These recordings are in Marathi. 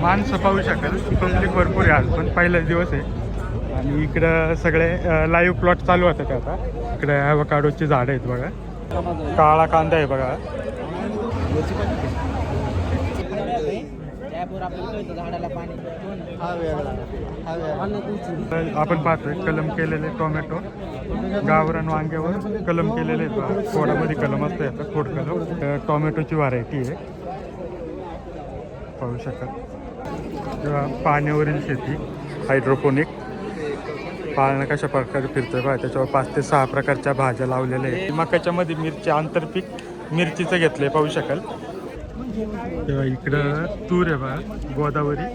माणसं पाहू शकाल, पब्लिक भरपूर आहे आज, पण पहिलाच दिवस आहे. आणि इकडं सगळे लाईव्ह प्लॉट चालू होतात आता. इकडे ॲव्होकाडोची झाडं आहेत बघा, काळा कांदा आहे बघा. आपण पाहतोय कलम केलेले टोमॅटो, गावरान वांग्यावर कलम केलेले आहेत. खोडामध्ये कलम असतो याचा, खोड कलम. टोमॅटोची व्हरायटी आहे पाहू शकाल. किंवा पाण्यावरील शेती, हायड्रोपोनिक. पाळणं कशा प्रकारे फिरतोय बघा, त्याच्यावर 5 ते 6 प्रकारच्या भाज्या लावलेल्या आहेत. मकाच्या मध्ये मिरची, आंतरपीक मिरचीचं घेतलंय पाहू शकाल. तेव्हा इकडं तूर आहे बघा, गोदावरी,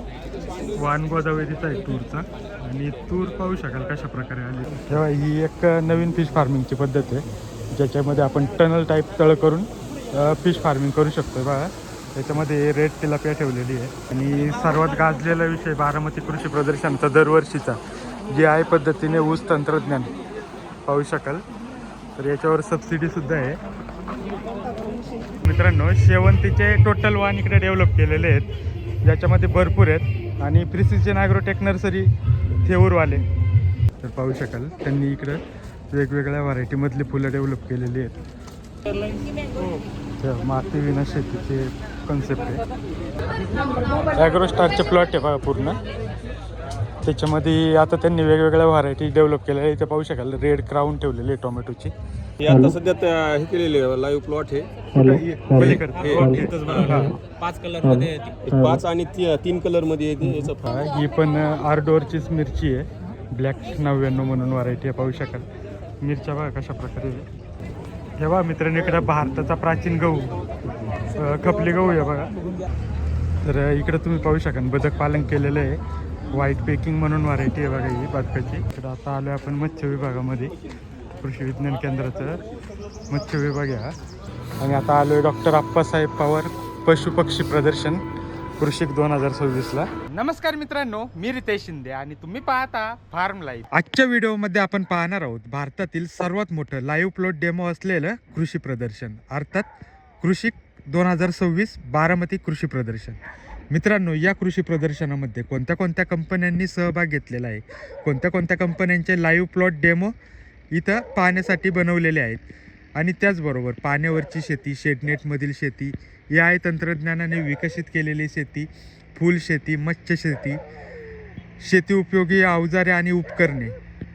वान गोदावरीचा आहे तूरचा. आणि तूर पाहू शकाल कशा प्रकारे आली. तेव्हा ही एक नवीन फिश फार्मिंगची पद्धत आहे, ज्याच्यामध्ये आपण टनल टाईप तळ करून फिश फार्मिंग करू शकतो बघा. त्याच्यामध्ये रेड तिलापिया ठेवलेली आहे. आणि सर्वात गाजलेला विषय बारामती कृषी प्रदर्शनाचा दरवर्षीचा जी आहे पद्धतीने ऊस तंत्रज्ञान पाहू शकाल. तर याच्यावर सबसिडीसुद्धा आहे मित्रांनो. शेवंतीचे टोटल वाण इकडे डेव्हलप केलेले आहेत, ज्याच्यामध्ये भरपूर आहेत. आणि प्रिसिजन ॲग्रोटेक नर्सरी थेऊरवाले तर पाहू शकाल, त्यांनी इकडं वेगवेगळ्या व्हरायटीमधली फुलं डेव्हलप केलेली आहेत. माती विना शेतीचे कन्सेप्ट आहे. ॲग्रोस्टारचे प्लॉट आहे बघा पूर्ण. त्याच्यामध्ये आता त्यांनी वेगवेगळ्या व्हरायटी डेव्हलप केल्या आहे. इथे पाहू शकाल रेड क्राऊन ठेवलेली आहे टोमॅटोची. आता सध्या हे केलेले लाईव्ह प्लॉट हे 5 कलर मध्ये, 5 आणि 3 कलर मध्ये येते. ही पण आरडोरचीच मिरची आहे, ब्लॅक 99 म्हणून व्हरायटी आहे पाहू शकाल. मिरच्या बघा कशा प्रकारे. हे बघा मित्रांनो, इकडं भारताचा प्राचीन गहू, खपली गहू आहे बघा. तर इकडं तुम्ही पाहू शकाल बदक पालन केलेलं आहे. व्हाईट पेकिंग म्हणून व्हरायटी आहे बघा ही बदकाची. इकडं आता आलो आपण मत्स्य विभागामध्ये, कृषी विज्ञान केंद्राचं मत्स्य विभाग आहे. आणि आता आलो आहे डॉक्टर आप्पासाहेब पवार पशु पक्षी प्रदर्शन कृषिक 2026ला. नमस्कार मित्रांनो, मी रितेश शिंदे आणि तुम्ही पाहता फार्म लाईफ. आजच्या व्हिडिओमध्ये आपण पाहणार आहोत भारतातील सर्वात मोठं लाईव्ह प्लॉट डेमो असलेलं कृषी प्रदर्शन, अर्थात कृषिक 2026 बारामती कृषी प्रदर्शन. मित्रांनो, या कृषी प्रदर्शनामध्ये कोणत्या कोणत्या कंपन्यांनी सहभाग घेतलेला आहे, कोणत्या कोणत्या कंपन्यांचे लाईव्ह प्लॉट डेमो इथं पाहण्यासाठी बनवलेले आहेत. आणि त्याचबरोबर पाण्यावरची शेती, शेडनेटमधील शेती, AI तंत्रज्ञानाने विकसित केलेली शेती, फुलशेती, मत्स्यशेती, शेती उपयोगी अवजारे आणि उपकरणे,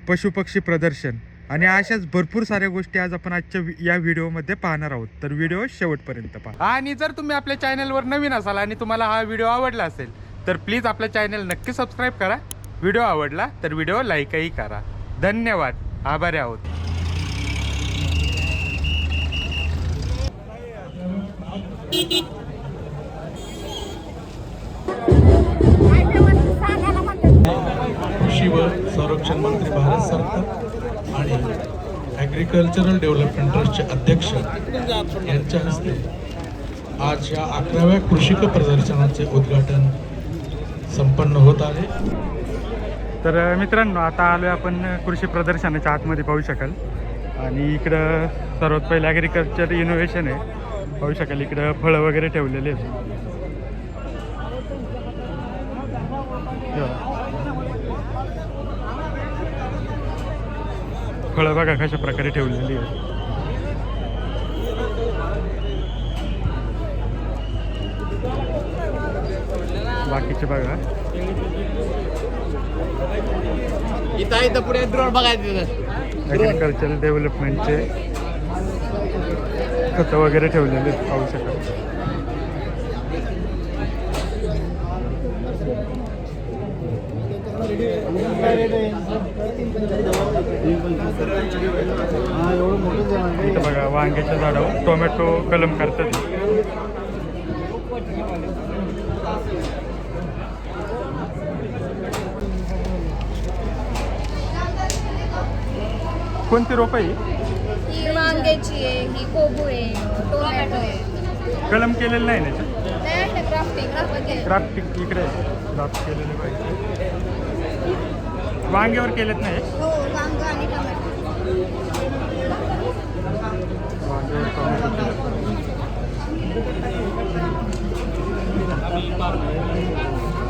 पशुपक्षी प्रदर्शन आणि अशाच भरपूर साऱ्या गोष्टी आज आपण आजच्या या व्हिडिओमध्ये पाहणार आहोत. तर व्हिडिओ शेवटपर्यंत पहा. आणि जर तुम्ही आपल्या चॅनलवर नवीन असाल आणि तुम्हाला हा व्हिडिओ आवडला असेल तर प्लीज आपल्या चॅनल नक्की सबस्क्राईब करा. व्हिडिओ आवडला तर व्हिडिओ लाईकही करा. धन्यवाद, आभारी आहोत. कृषी व संरक्षण मंत्री भारत सरकार आणि ॲग्रिकल्चरल डेव्हलपमेंट ट्रस्टचे अध्यक्ष यांच्या हस्ते आज या 11व्या कृषिक प्रदर्शनाचे उद्घाटन संपन्न होत आहे. तर मित्रांनो, आता आलो आपण कृषी प्रदर्शनाच्या आतमध्ये पाहू शकाल. आणि इकडं सर्वात पहिलं ॲग्रिकल्चर इनोव्हेशन आहे पाहू शकाल. इकडं फळं वगैरे ठेवलेले आहेत. फळं बघा कशा प्रकारे ठेवलेली आहे. बाकीचे बघा. इथं पुढे ड्रोन बघायचं. ॲग्रिकल्चरल डेव्हलपमेंटचे खतं वगैरे ठेवलेले आहेत पाहू शकाल. इथं बघा वांग्याच्या झाडावर टोमॅटो कलम करतात. कोणती रोपं आहे? ही वांग्याची आहे, ही कोबू आहे, टोमॅटो आहे. कलम केलेलं नाही ना? नाही, क्राफ्टिंग क्राफ्टिंग इकडे क्राफ्ट केलेले पाहिजे. वांग्यावर केलेत नाही? हो, वांग आणि टोमॅटो. वांग्यावर टोमॅटो.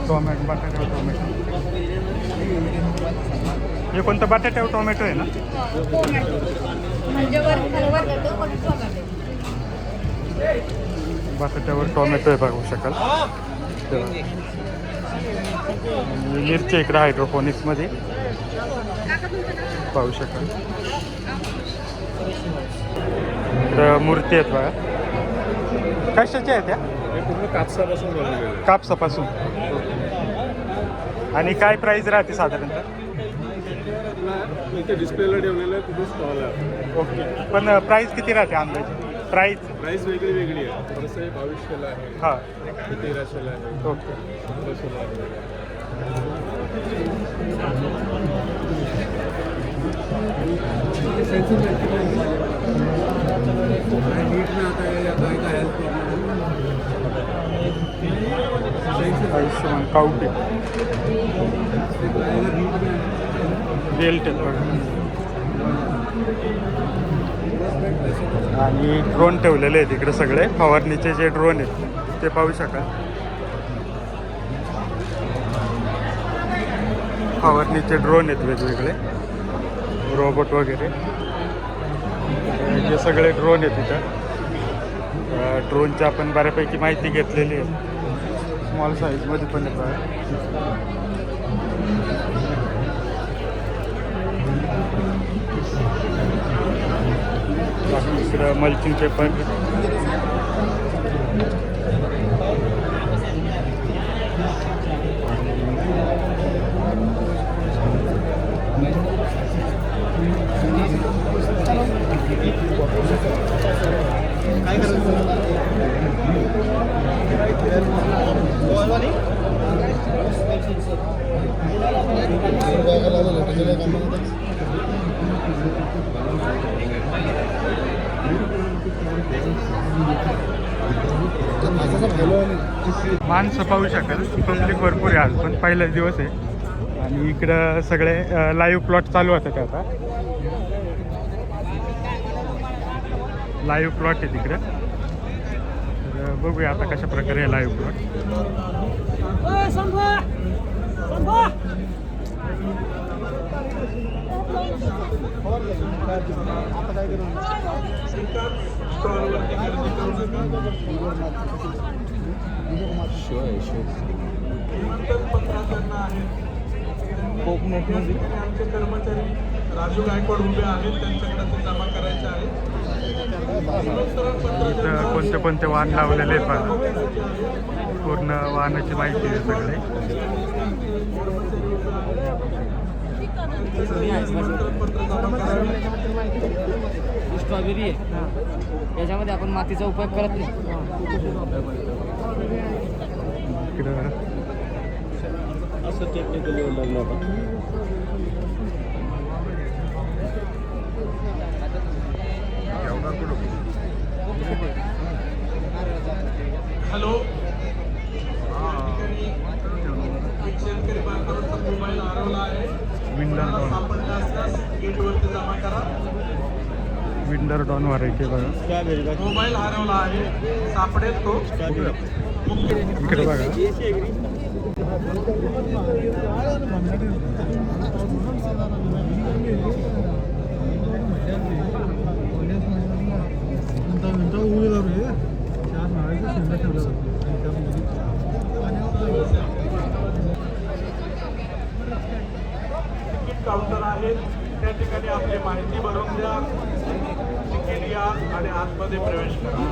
टोमॅटो बटाट्यावर टोमॅटो. हे कोणतं बटाट्यावर टोमॅटो आहे ना? टोमॅटो म्हणजे वर जातो पण टोमॅटो. बटाट्यावर टोमॅटो आहे बघू शकाल. मिरची इकडे हायड्रोपोनिक्समध्ये पाहू शकाल. इकडं मूर्ती आहेत बघा. कशाच्या आहेत त्या? पूर्ण कापसापासून बनवलेलं. कापसापासून. आणि काय प्राईस राहते साधारणतः? इथे डिस्प्लेला ठेवलेलं आहे, तिथे स्टॉल आहे. ओके. पण प्राईस किती राहते अंदाजे? प्राईस प्राईस वेगळी वेगळी आहे. थोडंसं 2200ला आहे, हां. 1300ला आहे, ओके. 1500ला आहे. आयुष्यमान काउटे बेल्ट आहेत बघा. आणि ड्रोन ठेवलेले आहेत इकडे सगळे. फवारणीचे जे ड्रोन आहेत ते पाहू शकाल. फवारणीचे ड्रोन आहेत वेगवेगळे, रोबोट वगैरे. हे सगळे ड्रोन आहेत इथं. ड्रोनची आपण बऱ्यापैकी माहिती घेतलेली आहे. स्मॉल साईजमध्ये पण येत आहे. इकडं मल्चिंग पेपर. माणसं पाहू शकाल. पब्लिक भरपूर आहे आज, पण पहिलाच दिवस आहे. आणि इकडं सगळे लाईव्ह प्लॉट चालू होतात. आता लाईव्ह प्लॉट आहे तिकडे. तर बघूया आता कशा प्रकारे लाईव्ह प्लॉट. कोकणातमध्ये आमचे कर्मचारी राजू गायकवाड उभे आहेत, त्यांच्याकडे ते जमा करायचे आहे. इथं कोणते कोणते वाहन लावलेले आहेत बघा. पूर्ण वाहनाची माहिती आहे सगळे. स्ट्रॉबेरी आहे, याच्यामध्ये आपण मातीचा उपयोग करत नाही. इकडं असं टेक्निकल येऊन लागलं आता. हॅलो, एक शेतकरी बांधवांचा मोबाईल हरवला आहे. विंडर सापडला असल्यास गेटवरती जमा करा. डॉन व्हरायटी बघा. मोबाईल हरवला आहे, सापडेल तो. इकडे बघा. तिकीट काउंटर आहे, त्या ठिकाणी आपली माहिती भरून द्या, तिकीट घ्या आणि आतमध्ये प्रवेश करा.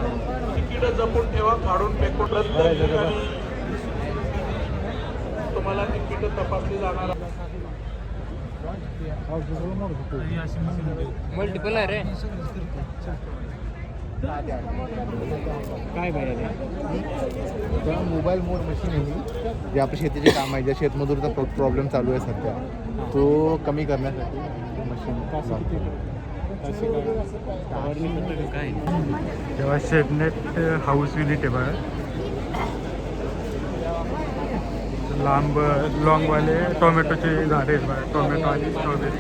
तिकीट जपून ठेवा, काढून फेकून प्रत्येक ठिकाणी तुम्हाला तिकीट तपासली जाणार. मल्टिपल आहे रे. काय पाहिजे मोबाईल मोड मशीन आहे ही, जे आपल्या शेतीचे काम आहे, ज्या शेतमजूरचा प्रॉब्लेम चालू आहे सध्या, तो कमी करण्यासाठी मशीन. तेव्हा शेडनेट हाऊस युनिट आहे बघा. लांब लॉंगवाले टोमॅटोचे झाडे आहेत बघा. टोमॅटो आणि स्ट्रॉबेरी.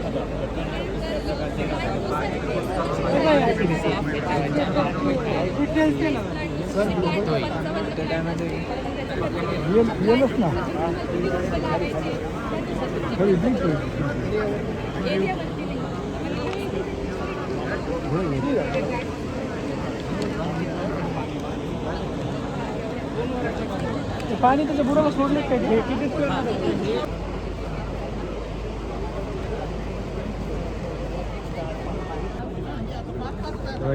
पाणी त्याच्या बुडाला सोडले काय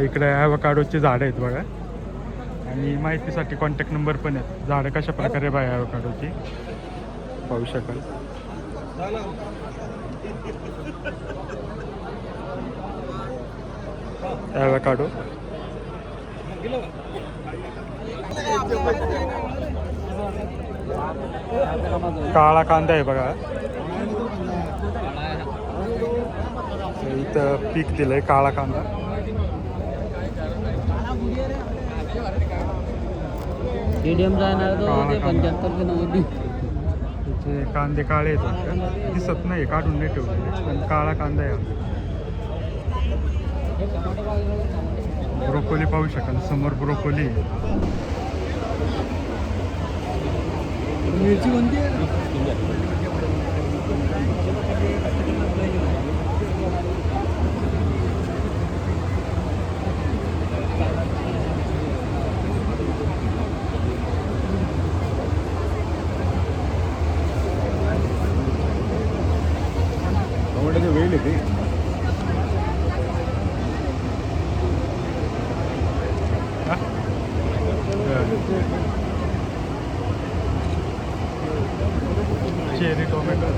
इकडे ॲव्होकाडोची झाडं आहेत बघा आणि माहितीसाठी कॉन्टॅक्ट नंबर पण आहेत. झाडं कशा प्रकारे बघा ॲव्होकाडोची पाहू शकाल. ॲव्होकाडो काळा कांदा आहे बघा. इथं पीक दिलंय काळा कांदा. स्टेडियम जाणार काळा ते कांदा. 75 ते 90. ते कांदे काळे आहेत वाटतं. दिसत नाही काढून नाही ठेवलेले पण काळा कांदा आहे. ब्रोकोली पाहू शकाल समोर ब्रोकोली. मिरची कोणती आहे? टोमॅटोचे वेल येते. Cherry tomato.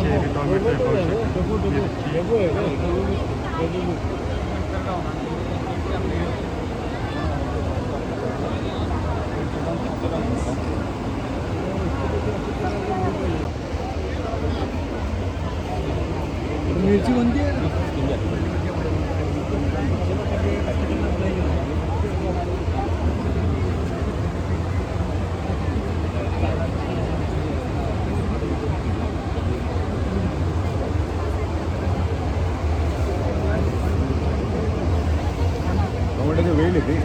चेरी टोमॅटो आहे पाहू शकाल. मिरची. मिरची कोणती आहे? टोमॅटोचे वेल येते.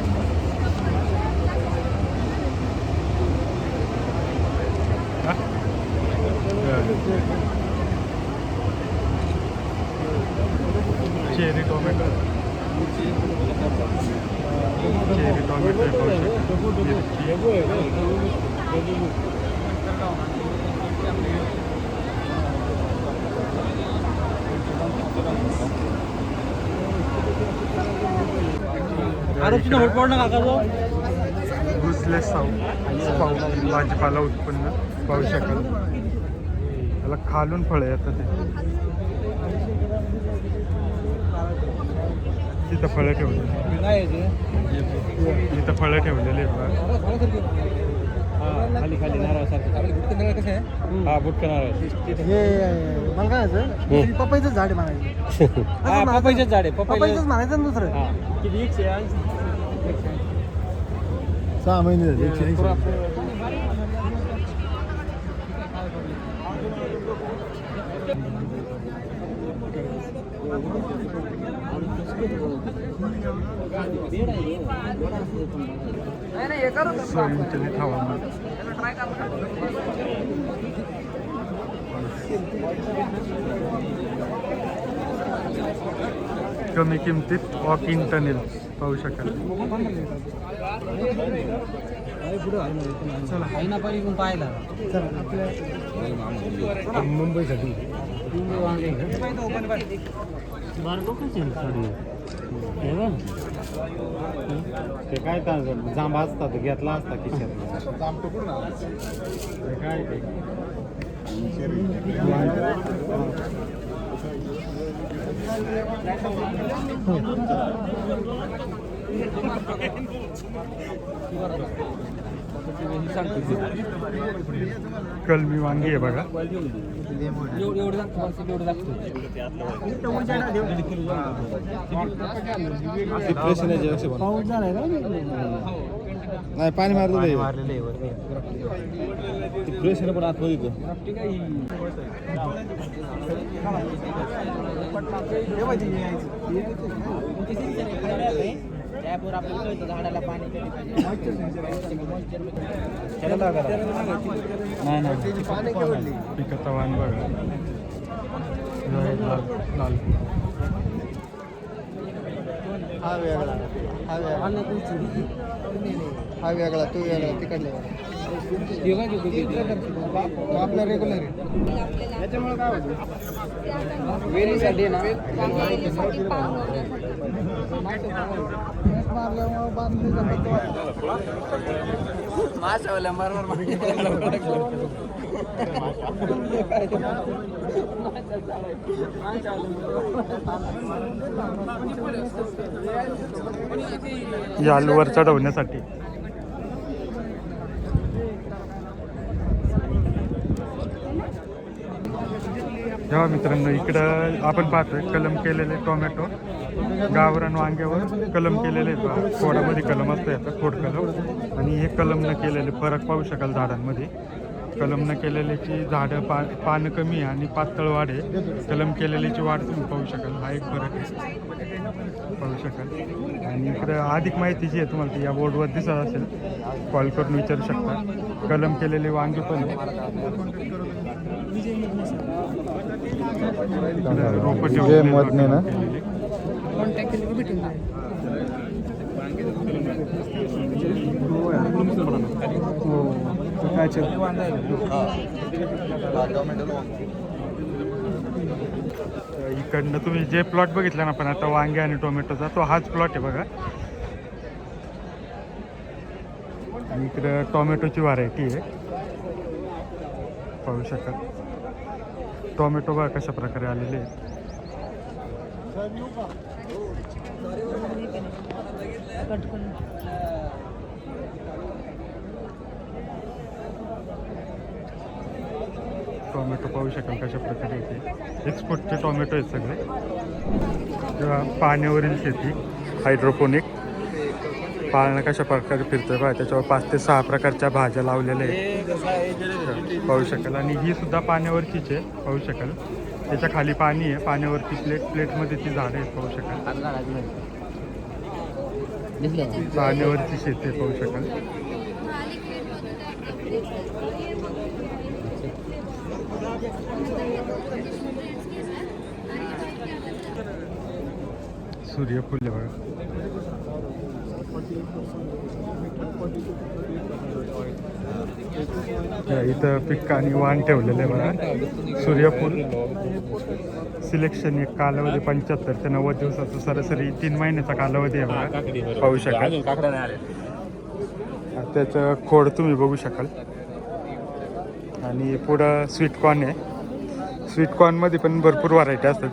Cherry tomato. चेरी टोमॅटो आहे पाहू शकाल. मिरची. घुसले पाहू भाजीपाला उत्पन्न पाहू शकाल. त्याला खालून फळं येतात ते. तिथं फळं ठेवलेली. इथं फळं ठेवलेली आहेत बघा. खाली खाली नारळासारखं. कसं आहे? हा बुटका नारळ. हे मला काय असं पपईचं झाड आहे म्हणायचं. पपईचंच झाड आहे. पपईचंच म्हणायचं ना दुसरं. किती 180. 6 महिने झाले. 180. स्वयंचलित हवामान. कमी किमतीत वॉक इन टनेल पाहू शकाल. चला आहे ना पण पाहायला. मुंबईसाठी ते काय जांभा असतात घेतला असता खिशात. काय ते कलमी वांगी आहे बघा. नाही पाणी मारलेलं फ्रेश पण आतमध्ये झाडाला पाणी पिकाचा वाण बघा लाल लाल हा वेगळा हा वेगळा तो वेगळा तिकडला आपला रेग्युलर आहे. त्याच्यामुळे काय होतं वेलीसाठी ना यालवर चढवण्यासाठी जेव्हा मित्रांनो इकडं आपण पाहतोय कलम केलेले टोमॅटो गावरान वांग्यावर कलम केलेले खोडामध्ये कलम असतो याचा खोड कलम आणि हे कलम न केलेले फरक पाहू शकाल झाडांमध्ये. कलम न केलेल्याची झाडं पानं कमी आहे आणि पातळ वाढ आहे. कलम केलेल्याची वाढ तुम्ही पाहू शकाल. हा एक फरक आहे पाहू शकाल. आणि इकडं अधिक माहिती जी आहे तुम्हाला ती या बोर्डवर दिसत असेल कॉल करून विचारू शकता. कलम केलेले वांगे पण रोपं ठेवलेली ना इकडनं तुम्ही जे प्लॉट बघितला ना पण आता वांगे आणि टोमॅटोचा तो हाच प्लॉट आहे बघा. आणि इकडं टोमॅटोची व्हरायटी आहे पाहू शकाल. टोमॅटो बघा कशा प्रकारे आलेले आहेत. टोमॅटो पाहू शकाल कशा प्रकारे येते. एक्सपोर्टचे टोमॅटो आहेत सगळे. किंवा पाण्यावरील शेती हायड्रोपोनिक पाळणं कशा प्रकारे फिरतं बघा. त्याच्यावर 5 ते 6 प्रकारच्या भाज्या लावलेल्या आहेत पाहू शकाल. आणि ही सुद्धा पाण्यावरचीच आहे पाहू शकाल. त्याच्या खाली पाणी आहे पाण्यावरती प्लेटमध्ये ती झाडं आहेत पाहू शकाल. पाण्यावरची शेती आहे पाहू शकाल. सूर्यफूल आहे बघा. इथं पीक आणि वाण ठेवलेलं आहे बघा. सूर्यफूल सिलेक्शन एक कालावधी 75 ते 90 दिवसाचा सरासरी 3 महिन्याचा कालावधी आहे बघा पाहू शकाल. त्याचं खोड तुम्ही बघू शकाल. आणि पुढं स्वीटकॉर्न आहे. स्वीटकॉर्नमध्ये पण भरपूर व्हरायटी असतात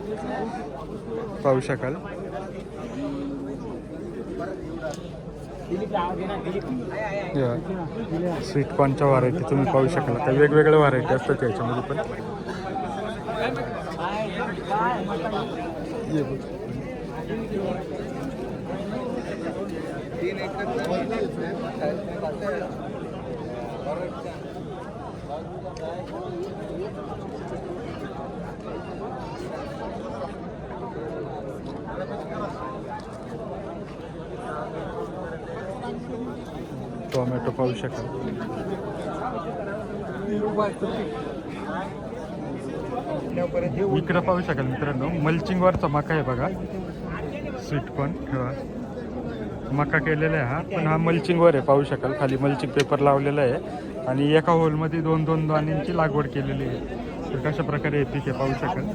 पाहू शकाल. स्वीटकॉर्नच्या व्हरायटी तुम्ही पाहू शकाल. आता वेगवेगळ्या व्हरायटी असतात त्याच्यामध्ये पण. टोमॅटो पाहू शकाल. इकडं पाहू शकाल मित्रांनो मल्चिंगवरचा मका आहे बघा. स्वीटकॉर्न किंवा मका केलेला आहे हा. पण हा मल्चिंगवर आहे पाहू शकाल. खाली मल्चिंग पेपर लावलेला आहे आणि एका होलमध्ये 2-2 दाण्यांची लागवड केलेली आहे. तर कशा प्रकारे हे पीक आहे पाहू शकाल.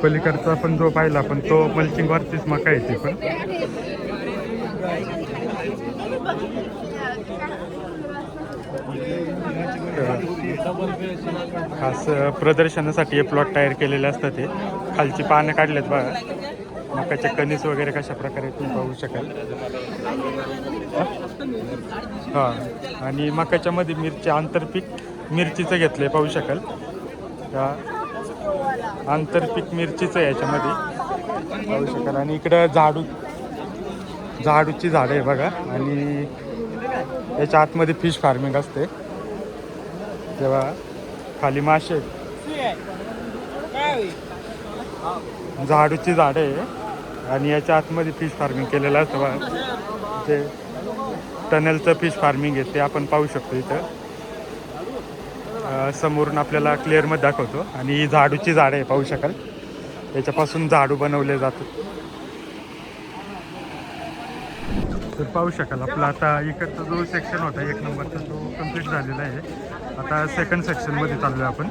पलीकडचा पण जो पाहिला पण तो मल्चिंगवरतीच मका आहे ती पण. खास प्रदर्शनासाठी हे प्लॉट तयार केलेले असतात. ते खालची पानं काढलेत बघा. मकाचे कणीस वगैरे कशा प्रकारे तुम्ही पाहू शकाल. हां आणि मकाच्या मध्ये मिरची आंतरपीक मिरचीचं घेतलं आहे पाहू शकाल. आंतरपीक मिरचीचं आहे याच्यामध्ये पाहू शकाल. आणि इकडं झाडूची झाडं आहे बघा. आणि याच्या आतमध्ये फिश फार्मिंग असते. तेव्हा खाली मासे झाडूची झाडं आहे आणि याच्या आतमध्ये फिश फार्मिंग केलेलं असतं बघा. ते टनेलचं फिश फार्मिंग आहे ते आपण पाहू शकतो इथं. समोरून आपल्याला क्लिअरमध्ये दाखवतो. आणि ही झाडूची झाडं आहे पाहू शकाल. याच्यापासून झाडू बनवले जातात. तर पाहू शकाल आपला आता इकडचा जो सेक्शन होता 1 नंबरचा तो कंप्लीट झालेला आहे. आता सेकंड सेक्शनमध्ये चाललो आहे आपण,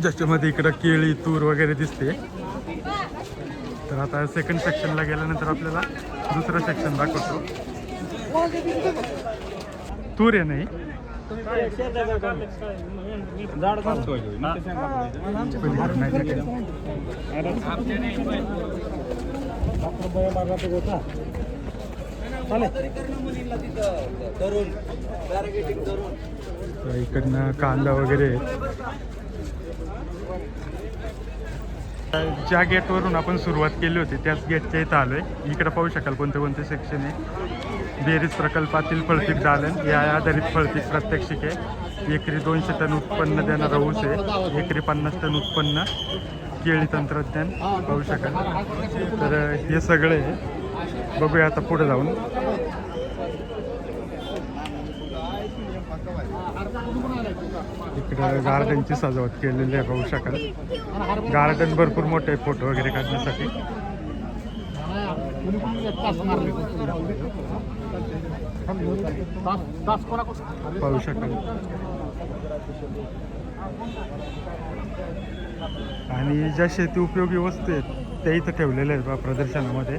ज्याच्यामध्ये इकडं केळी तूर वगैरे दिसते. तर आता सेकंड सेक्शनला गेल्यानंतर आपल्याला दुसरं सेक्शन दाखवतो. तूर आहे नाही इकडनं कांदा वगैरे. ज्या गेटवरून आपण सुरुवात केली होती त्याच गेटच्या इथं आलोय. इकडे पाहू शकाल कोणते कोणते सेक्शन आहे. बेरीज प्रकल्पातील फळपीक दालन या आधारित फळपीक प्रात्यक्षिक आहे. एकरी 200 टन उत्पन्न देणारा ऊस आहे. एकरी 50 टन उत्पन्न. केळी तंत्रज्ञान पाहू शकाल. तर हे सगळे आहे. बघूया आता पुढे जाऊन. इकडं गार्डनची सजावट केलेली आहे पाहू शकाल. गार्डन भरपूर मोठे आहे फोटो वगैरे काढण्यासाठी. पाहू शकाल. आणि ज्या शेती उपयोगी वस्तू आहेत त्या इथं ठेवलेल्या आहेत बा प्रदर्शनामध्ये.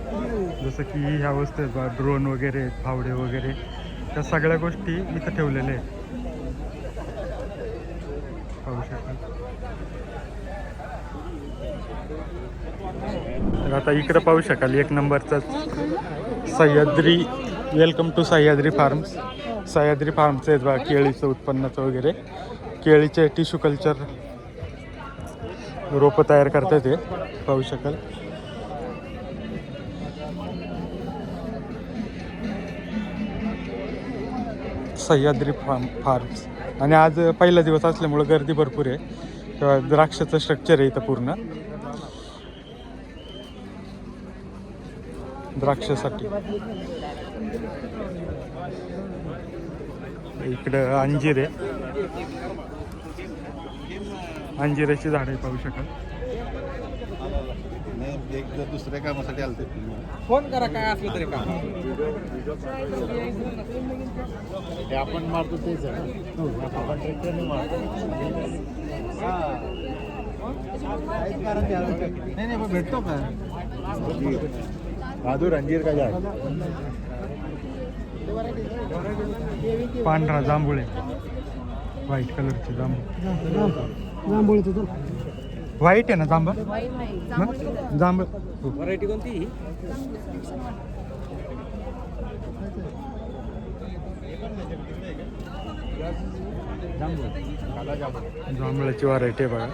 जसं की ह्या वस्तू आहेत बा ड्रोन वगैरे, फावडे वगैरे, त्या सगळ्या गोष्टी इथं ठेवलेल्या आहेत पाहू शकाल. तर आता इकडं पाहू शकाल 1 नंबरचा Sahyadri. Welcome to Sahyadri farms. Sahyadri फार्मचं आहेत बा केळीचं उत्पन्नाचं वगैरे. केळीचे टिश्यू कल्चर रोपं तयार करतात ते पाहू शकाल. सह्याद्री फार्म्स. आणि आज पहिला दिवस असल्यामुळं गर्दी भरपूर आहे. तेव्हा द्राक्षाचं स्ट्रक्चर आहे इथं पूर्ण द्राक्षासाठी. इकडं अंजीर आहे. अंजिराची झाडे पाहू शकाल. दुसऱ्या कामासाठी आलते. फोन करा काय असलं तरी का. आपण मारतो तेच नाही पण भेटतो का बहादूर अंजीर का झाड. पांढरा जांभूळ आहे. व्हाईट कलरची जांभूळ. व्हाईट आहे ना जांभळ. जांभळ व्हरायटी कोणती. जांभळाची व्हरायटी आहे बघा.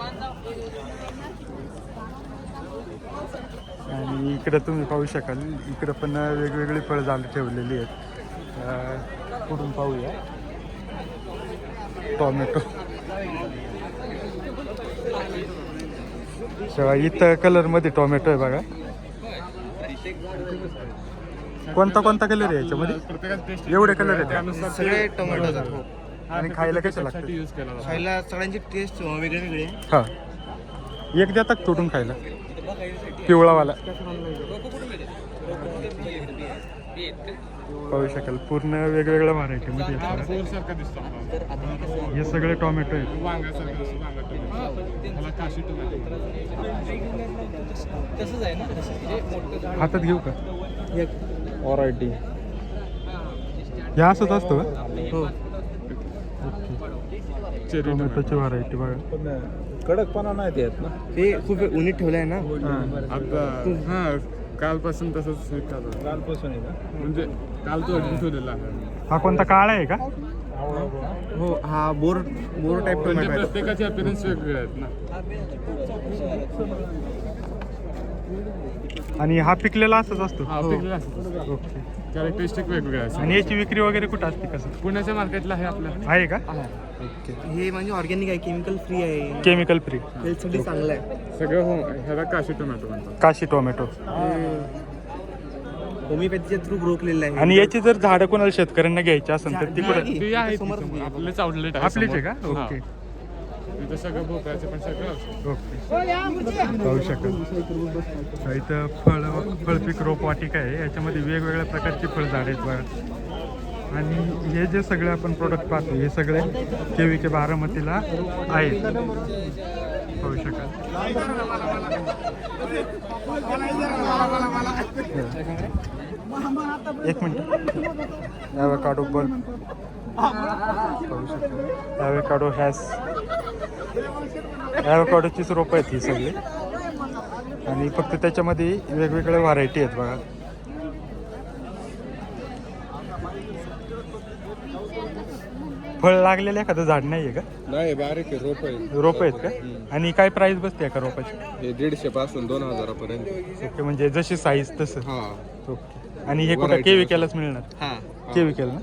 आणि इकडं तुम्ही पाहू शकाल इकडं पण वेगवेगळी फळझाडं ठेवलेली आहेत. पुढून पाहूया. टोमॅटो. तेव्हा इथं कलरमध्ये टोमॅटो आहे बघा. कोणता कोणता कलर आहे याच्यामध्ये. एवढे कलर आहेत सगळे टोमॅटो. आणि खायला कसे लागतात. खायला सगळ्यांची टेस्ट वेगळी वेगळी आहे. हां एक देतात तोडून खायला पिवळावाला. पाहू शकाल पूर्ण वेगवेगळ्या व्हरायटीमध्ये हे सगळे टोमॅटो आहेत. हातात घेऊ का. व्हरायटी ह्या असंच असतं का. टोमॅटोची व्हरायटी बघा. कडकपणा नाही देत ना. ते खूप उन्हीत ठेवलं आहे ना. हां कालपासून तसंच कालपासून आहे का. म्हणजे काल तो ठेवलेला आहे. हा कोणता काळा आहे का. हो हा बोर टाईप म्हणजे प्रत्येकाचे अपिअरन्स वेगवेगळे आहेत ना. आणि हा पिकलेला असंच असतो? हा पिकलेला असतो. ओके. कॅरेक्टरिस्टिक वेगवेगळे असतात. आणि याची विक्री वगैरे कुठं असते कसं पुण्याच्या मार्केटला आहे आपल्या. आहे का? आहे. ओके. हे म्हणजे ऑर्गॅनिक आहे, केमिकल फ्री आहे, केमिकल फ्री. हेल्थसाठी चांगलं आहे. सगळं ह्याला काशी टोमॅटो म्हणतात. काशी टोमॅटो. होमिओपॅथीच्या थ्रू ग्रो केलेलं आहे. आणि याची जर झाडं कोणाला शेतकऱ्यांना घ्यायची असेल तर ती कुठं? ती आहे समोर ती समोर. आपलेच आउटलेट आहे आपलीच आहे समोर. का? हा. ओके. तिथं सगळं भोपळ्याचं पण सगळं असतं. ओके. पाहू शकाल इथं फळपीक रोपवाटिका आहे. याच्यामध्ये वेगवेगळ्या प्रकारची फळझाडं आहेत बघा. आणि हे जे सगळे आपण प्रोडक्ट पाहतो हे सगळे KVK बारामतीला आहेत. पाहू शकाल. एक मिनिट. ॲव्होकाडो बल्ब पाहू शकाल. ॲव्होकाडो ॲव्होकाडोचीच रोपं आहेत ही सगळी. आणि फक्त त्याच्यामध्ये वेगवेगळ्या व्हरायटी आहेत बघा. फळ लागलेलं एखादं झाड नाही आहे का? नाही बारीक आहे रोप आहे. रोपं आहेत का? आणि काय प्राइस बसते का रोपाची? हे 150 पासून 2000 पर्यंत. ओके. म्हणजे जशी साईज तसं. हा. ओके. आणि हे कुठं Variety KVKलाच मिळणार? हा. KVKला ना?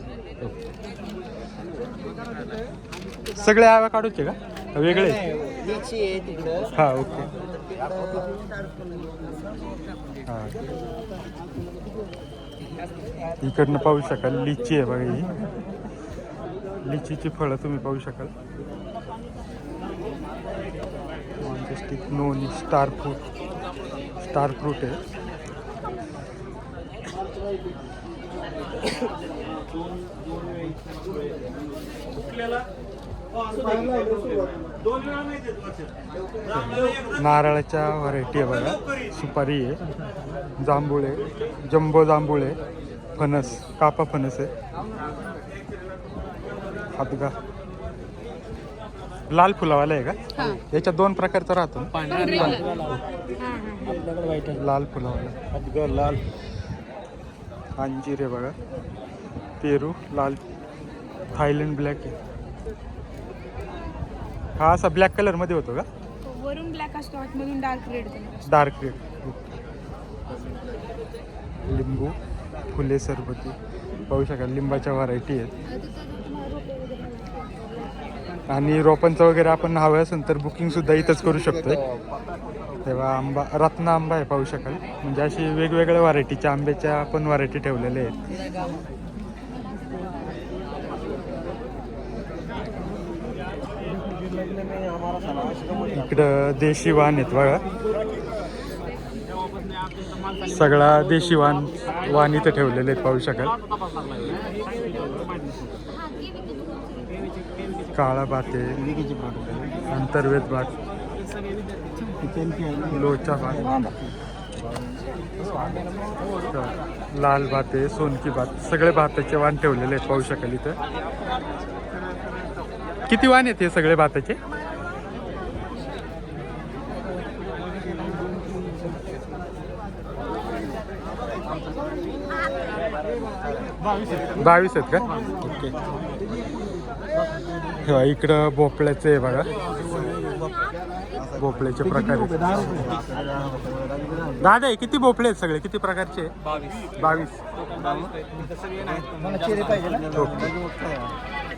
सगळे ॲव्होकाडोचे का? वेगळे? हा. ओके. हां. इकडनं पाहू शकाल लिची आहे बघा. ही लिचीची फळं तुम्ही पाहू शकाल. स्टिक नोनी स्टार फ्रूट आहे. नारळाच्या व्हरायटी आहे बघा. सुपारी आहे, जांभूळ आहे, जम्बो जांभूळ आहे, फणस, कापा फणस आहे, हातगा लाल फुलावाला आहे का? याच्यात 2 प्रकारचा राहतो ना? लाल फुलावाला, हातगा लाल, अंजीर आहे बघा, पेरू लाल, थायलंड ब्लॅक आहे. हा असा ब्लॅक कलर मध्ये होतो का? वरून ब्लॅक असतो, आतमधून डार्क रेड. Dark red. लिंबू, फुले सरबती पाहू शकाल. लिंबाच्या व्हरायटी आहेत. आणि रोपांचं वगैरे आपण हवं असेल तर बुकिंग सुद्धा इथंच करू शकतोय. तेव्हा आंबा, रत्न आंबा आहे पाहू शकाल. म्हणजे अशी वेगवेगळ्या व्हरायटीच्या आंब्याच्या पण व्हरायटी ठेवलेल्या आहेत. इकडं देशी वाण आहेत बघा. सगळा देशी वाण इथं ठेवलेले आहेत पाहू शकाल. काळा भात आहे, अंतर्वेद भात, लोचा भात, लाल भात आहे, सोनकी भात, सगळे भाताचे वाण ठेवलेले आहेत पाहू शकाल इथं. किती वाण आहेत हे सगळे भाताचे? 22 आहेत का? ओके. तेव्हा इकडं भोपळ्याचं आहे बघा. भोपळ्याचे प्रकार आहेत. दादा हे किती भोपळे आहेत सगळे? किती प्रकारचे? 22.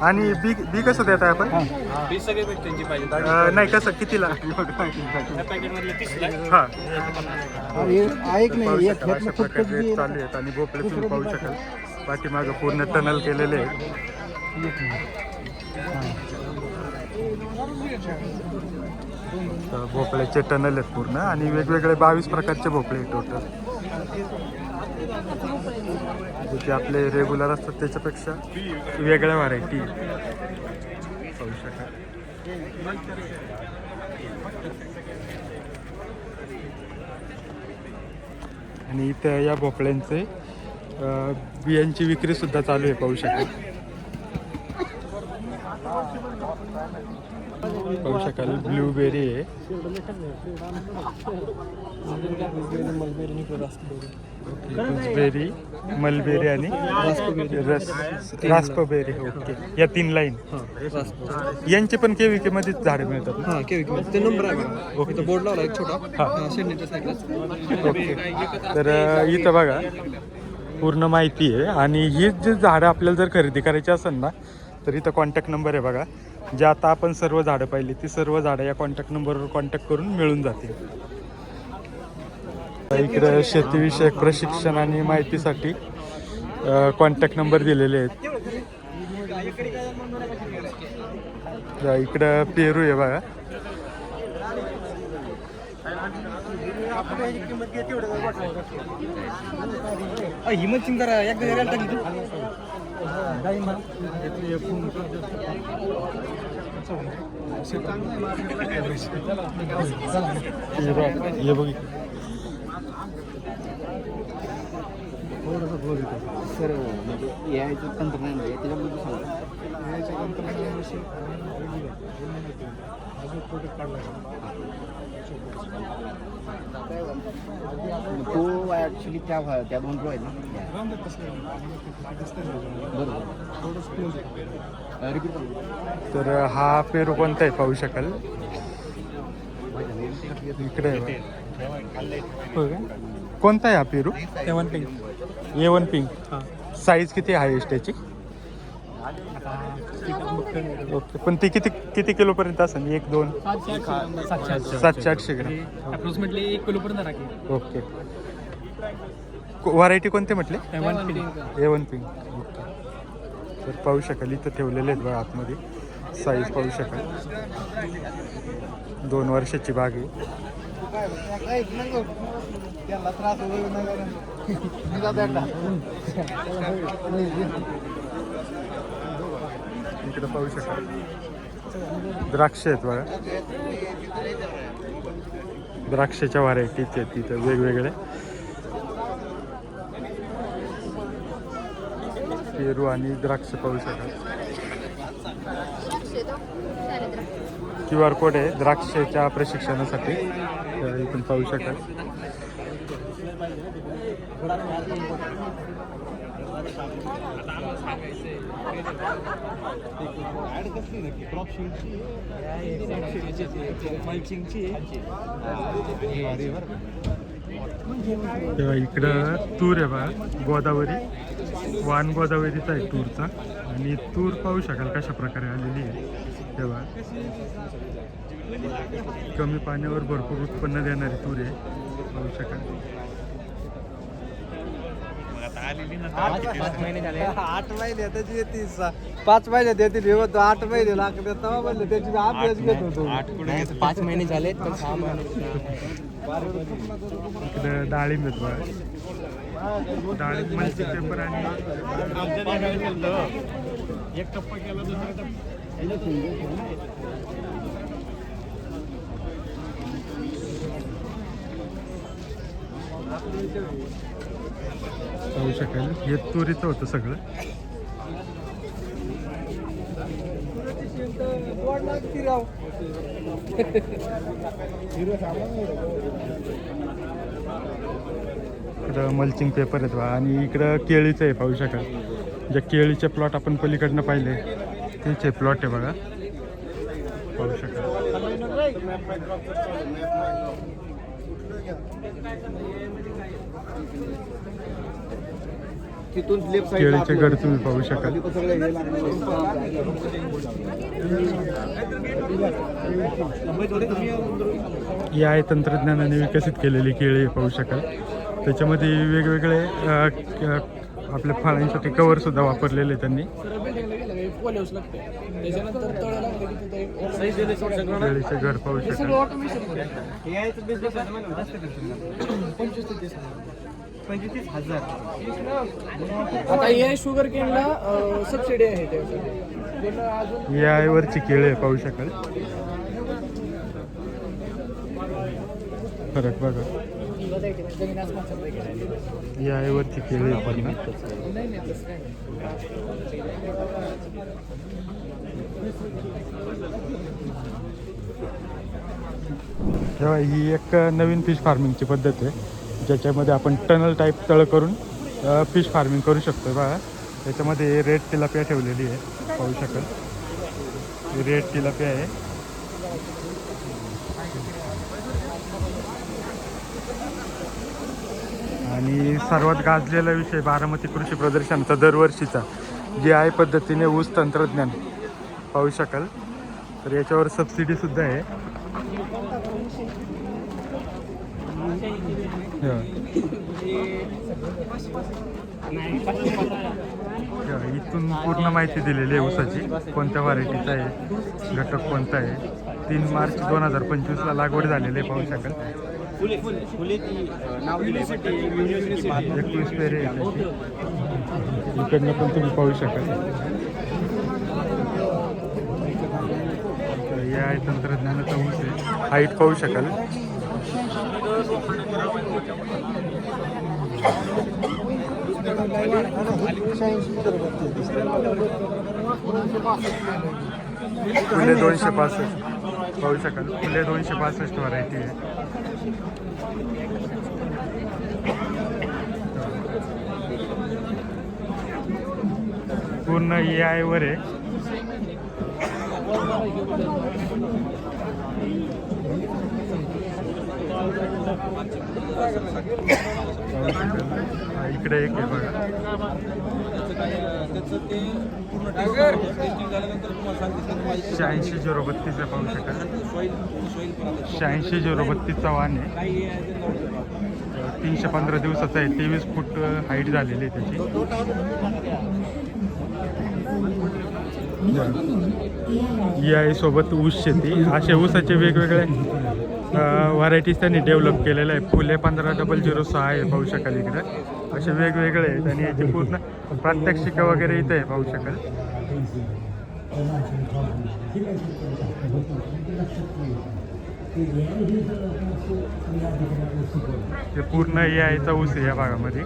आणि बी कसं देत आहे आपण? नाही कसं कितीला? हां. अशा प्रकारे चालू आहेत. आणि भोपळे तुम्ही पाहू शकाल पाठीमागं पूर्ण टनल केलेले आहे. भोपळ्याचे टनल आहेत पूर्ण. आणि वेगवेगळे 22 प्रकारचे भोपळे आहेत टोटल. जे आपले रेग्युलर असतात त्याच्यापेक्षा वेगळ्या व्हरायटी पाहू शकाल. आणि इथं या भोपळ्यांचे बियांची विक्री सुद्धा चालू आहे पाहू शकाल. पाहू शकाल ब्लूबेरी आहे. गुजबेरी, मलबेरी आणि रास्पबेरी. ओके, या 3 लाईन. यांचे पण केविके मध्येच झाडे मिळतात ना? ते नंबर आहे ओके. तो बोर्ड लावला एक छोटा हा. शेंडीच्या साईडला. ओके. तर इथं बघा पूर्ण माहिती आहे. आणि ही जी झाडं आपल्याला जर खरेदी करायची असेल ना तर इथं कॉन्टॅक्ट नंबर आहे बघा. जे आता आपण सर्व झाडं पाहिली ती सर्व झाडं या कॉन्टॅक्ट नंबरवर कॉन्टॅक्ट करून मिळून जातील. इकडं शेतीविषयक प्रशिक्षण आणि माहितीसाठी कॉन्टॅक्ट नंबर दिलेले आहेत. इकडं पेरू आहे बघा. हिमत करा एकदा टाकली हे बघ सर म्हणजे यायचं तंत्रज्ञान आहे त्याच्याबद्दल तो ॲक्च्युली त्या 2 रो आहेत ना. तर हा पेरू कोणता आहे पाहू शकाल. इकडे आहे. हो का? कोणता आहे हा पेरू? A1 pink. साईज किती हायेस्ट त्याची? ओके, पण ती किती किलोपर्यंत असेल? 1, 2, 700-800 ग्राम. अप्रॉक्सिमेटली 1 किलो पर्यंत राखी. ओके. व्हरायटी कोणते म्हटले? A1 pink. ओके. तर पाहू शकाल इथं ठेवलेले आहेत बघा आतमध्ये. साईज पाहू शकाल. 2 वर्षाची बाग आहे. इकडे पाहू शकाल द्राक्ष आहेत बघा. द्राक्षाच्या व्हरायटीज आहेत तिथं वेगवेगळे. पेरू आणि द्राक्ष पाहू शकाल. QR कोड आहे द्राक्षाच्या प्रशिक्षणासाठी. इथून पाहू शकाल. तेव्हा इकडं तूर आहे बघा. गोदावरी, वान गोदावरीचा आहे तूरचा. आणि तूर पाहू शकाल कशा प्रकारे आलेली आहे. तेव्हा कमी पाण्यावर भरपूर उत्पन्न देणारी तूर आहे पाहू शकाल. 8 महिने झाले. 8 महिने त्याची येते 5 महिन्यात येतील. 8 महिने लागते तेव्हा म्हणलं त्याची अभ्यास घेत होतो. 5 महिने झाले पण 6 महिने. इकडं डाळिंब आहेत बघा. डाळिंब मल्टी पेपर आणि एक टप्पा केला दुसरा टप्पा. पाहू शकाल हे तुरीचं होतं सगळं. इकडं मल्चिंग पेपर आहेत बा. आणि इकडं केळीचं आहे पाहू शकाल. जे केळीचे प्लॉट आपण पलीकडनं पाहिले तेच प्लॉट आहे बघा पाहू शकाल. तिथून लेफ्ट केळीचे घर तुम्ही पाहू शकाल. या आहे तंत्रज्ञानाने विकसित केलेली केळी पाहू शकाल. त्याच्यामध्ये वेगवेगळे आपल्या फळांसाठी कवर सुद्धा वापरलेले त्यांनी. केळीचे घर पाहू शकाल. आता हे शुगर केनला सबसिडी आहे त्यासाठी. या वरची केळी आहे पाहू शकाल. फरक बघा. या वरची केळी आहे पण तेव्हा ही एक नवीन फिश फार्मिंगची पद्धत आहे ज्याच्यामध्ये आपण टनल टाईप तळ करून फिश फार्मिंग करू शकतो बघा. त्याच्यामध्ये रेड तिलापिया ठेवलेली आहे, पाहू शकाल रेड तिलापिया आहे. आणि सर्वात गाजलेला विषय बारामती कृषी प्रदर्शनाचा दरवर्षीचा जे आहे पद्धतीने ऊस तंत्रज्ञान पाहू शकाल. तर याच्यावर सबसिडी सुद्धा आहे. इथून पूर्ण माहिती दिलेली आहे ऊसाची, कोणत्या व्हरायटीचा आहे, घटक कोणता आहे. 3 मार्च 2025ला लागवड झालेली आहे, पाहू शकाल. 21 पेरे आहे त्याची. इकडनं पण तुम्ही पाहू शकाल. हे आहे तंत्रज्ञानाचा ऊस आहे, हाईट पाहू शकाल. फुले 265 पाहू शकाल. फुले 265 व्हरायटी आहे. पूर्ण AI वर आहे. इकडे एक आहे बघा. 86-032 पाहू शकाल. 86-032 वाहन आहे. 315 दिवसाचा आहे. 23 फूट हाईट झालेली आहे त्याची. AI सोबत ऊस शेती, असे ऊसाचे वेगवेगळे व्हरायटीज त्यांनी डेव्हलप केलेलं आहे. फुले 15-006 आहे, पाहू शकाल. इकडे असे वेगवेगळे आहेत आणि याची पूर्ण प्रात्यक्षिक वगैरे इथे आहे, पाहू शकाल. हे पूर्ण AIचा ऊस आहे या भागामध्ये.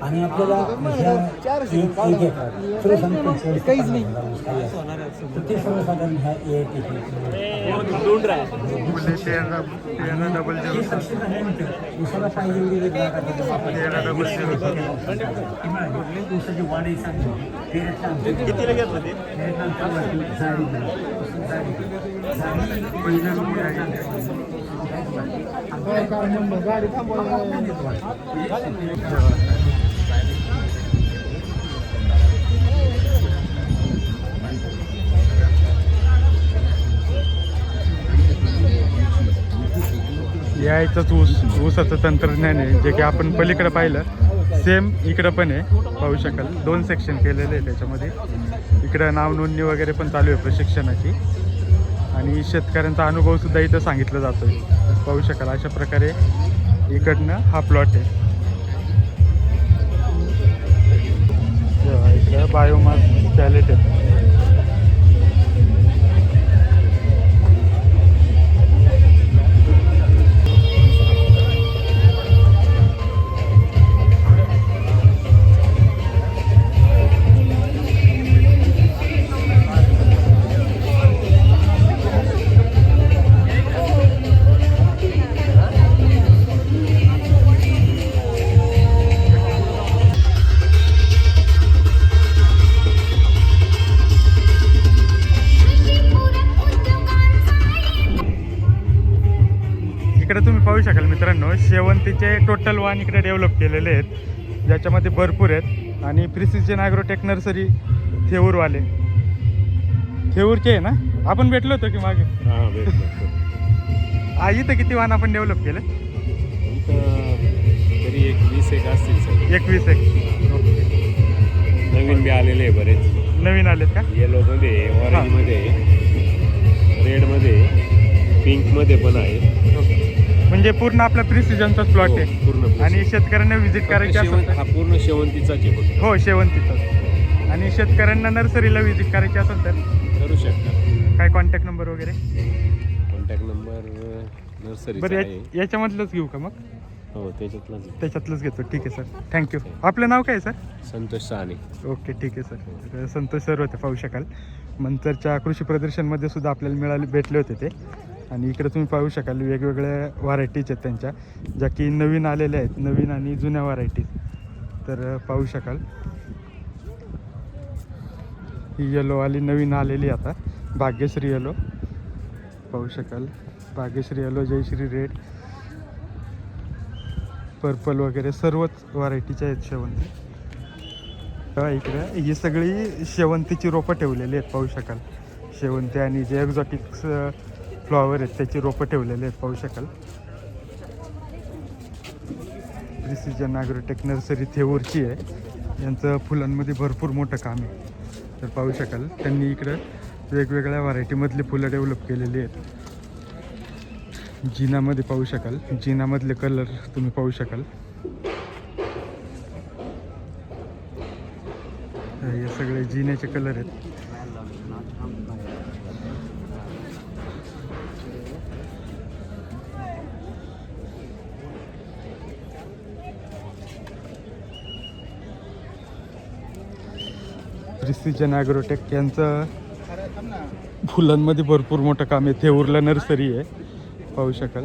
आणि आपल्याला काहीच नाही ते सर्वसाधारण ह्या उसाला पाहिजे दिवसाची वाढ गाडी यायचंच ऊसाचं तंत्रज्ञान आहे जे की आपण पलीकडे पाहिलं सेम इकडं पण आहे, पाहू शकाल. 2 सेक्शन केलेले आहे त्याच्यामध्ये. इकडं नाव नोंदणी वगैरे पण चालू आहे प्रशिक्षणाची आणि शेतकऱ्यांचा अनुभव सुद्धा इथं सांगितला जातो आहे, पाहू शकाल. अशा प्रकारे इकडनं हा प्लॉट आहे. इकडं बायोमास पॅलेट आहे. इकडे तुम्ही पाहू शकाल मित्रांनो, शेवंतीचे टोटल वाहन इकडे डेव्हलप केलेले आहेत ज्याच्यामध्ये भरपूर आहेत. आणि प्रिसिजन ॲग्रोटेक नर्सरी थेऊरवाले, थेऊरचे आहे ना, आपण भेटलो होतो की मागे. इथं किती वाहन आपण डेव्हलप केले? तरी 20 असतील. 21 नवीन बी आलेले आहे बरेच. नवीन आलेत का? येलोमध्ये, ऑरेंजमध्ये, रेडमध्ये, पिंकमध्ये पण आहे. म्हणजे पूर्ण आपला प्रिसिजनचाच प्लॉट आहे पूर्ण. आणि शेतकऱ्यांना व्हिजिट करायची असेल हा पूर्ण शेवंतीचाच आहे. हो, शेवंतीचाच. आणि शेतकऱ्यांना नर्सरीला व्हिजिट करायची असेल तर करू शकता. काय कॉन्टॅक्ट नंबर वगैरे? कॉन्टॅक्ट नंबर नर्सरी बरं याच्यामधलंच घेऊ का मग? हो त्याच्यातलं त्याच्यातलंच घेतो. ठीक आहे सर, थँक्यू. आपलं नाव काय आहे सर? संतोष साने. ओके, ठीक आहे सर. तर संतोष सर होते, पाहू शकाल. मंतरच्या कृषी प्रदर्शनमध्ये सुद्धा आपल्याला भेटले होते ते. आणि इकडे तुम्ही पाहू शकाल वेगवेगळ्या व्हरायटीज आहेत त्यांच्या, ज्या की नवीन आलेल्या आहेत, नवीन आणि जुन्या व्हरायटीज. तर पाहू शकाल ही येलोवाली नवीन आलेली आता, भाग्यश्री येलो पाहू शकाल. Bhagyashree yellow, Jayashree red, purple वगैरे सर्वच व्हरायटीच्या आहेत शेवंती. इकडे ही सगळी शेवंतीची रोपं ठेवलेली आहेत, पाहू शकाल. शेवंती आणि जे एक्झॉटिक्स फ्लॉवर आहेत त्याची रोपं ठेवलेली आहेत, पाहू शकाल. प्रिसिजन ॲग्रोटेक नर्सरी थेऊरची आहे. यांचं फुलांमध्ये भरपूर मोठं काम आहे. तर पाहू शकाल त्यांनी इकडं वेगवेगळ्या व्हरायटीमधली फुलं डेव्हलप केलेली आहेत. जिनामध्ये पाहू शकाल, जिनामधले कलर तुम्ही पाहू शकाल. हे सगळे जिन्याचे कलर आहेत. प्रिसिजन ॲग्रोटेक यांचं फुलांमध्ये भरपूर मोठं काम आहे. थेऊरला नर्सरी आहे, पाहू शकाल.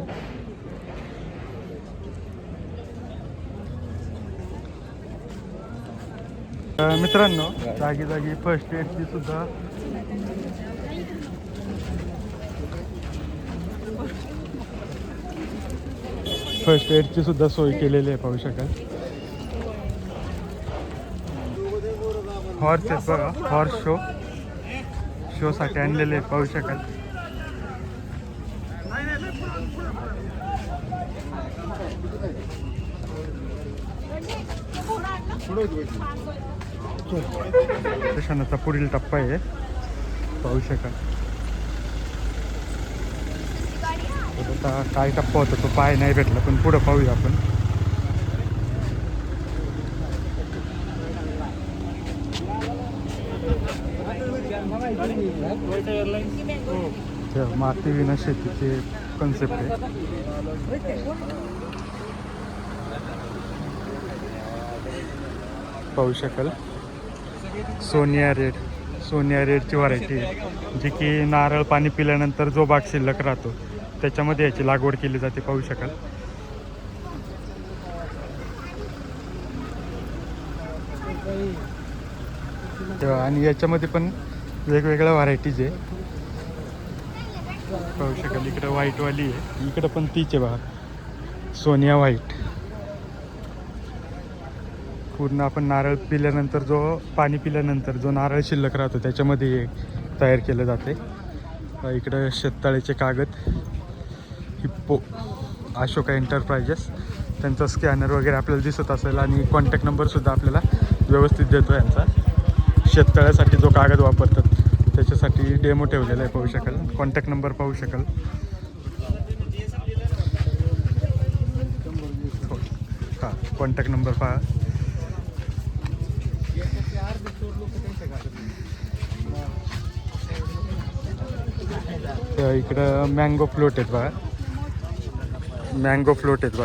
मित्रांनो, जागी जागी फर्स्ट एडची सुद्धा सोय केलेली आहे, पाहू शकाल. हॉर्स आहेत बघा, हॉर्स शोसाठी आणलेले आहेत, पाहू शकाल. प्रशांतचा पुढील टप्पा आहे, पाहू शकाल. आता काय टप्पा होता तो पाय नाही भेटला, पण पुढं पाहूया आपण. माती विना शेतीचे कन्सेप्ट आहे. पाहू शकाल सोनिया रेडची व्हरायटी आहे, जी की नारळ पाणी पिल्यानंतर जो बाग शिल्लक राहतो त्याच्यामध्ये याची लागवड केली जाते, पाहू शकाल. आणि याच्यामध्ये पण वेगवेगळ्या व्हरायटीज आहे, पाहू शकाल. इकडं व्हाईटवाली आहे, इकडं पण तीच आहे बघा, सोनिया व्हाईट. पूर्ण आपण नारळ पिल्यानंतर पाणी पिल्यानंतर जो नारळ शिल्लक राहतो त्याच्यामध्ये तयार केलं जाते. इकडं शेततळेचे कागद, हिप्पो अशोका एंटरप्राइजेस, त्यांचा स्कॅनर वगैरे आपल्याला दिसत असेल. आणि कॉन्टॅक्ट नंबरसुद्धा आपल्याला व्यवस्थित देतो यांचा. शेततळ्यासाठी जो कागद वापरतात त्याच्यासाठी डेमो ठेवलेला आहे, पाहू शकाल. कॉन्टॅक्ट नंबर पाहू शकाल. हां, कॉन्टॅक्ट नंबर पहा. इकडं मँगो फ्लोट आहेत बघा,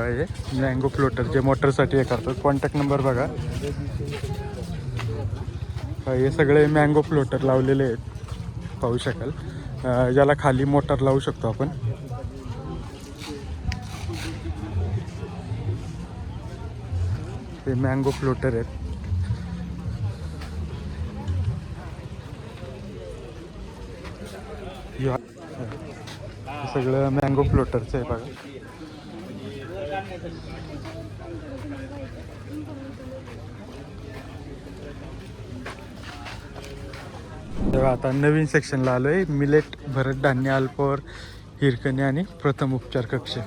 हे मँगो फ्लोटर जे मोटरसाठी हे करतात. कॉन्टॅक्ट नंबर बघा. हे सगळे मँगो फ्लोटर लावलेले आहेत, पाहू शकाल. ज्याला खाली मोटर लावू शकतो आपण. हे मँगो फ्लोटर आहेत. सगळं मँगो फ्लोटरचं आहे बघा. तेव्हा आता नवीन सेक्शनला आलो आहे, मिलेट, भरड धान्य, अल्पोर, हिरकणी आणि प्रथम उपचार कक्ष.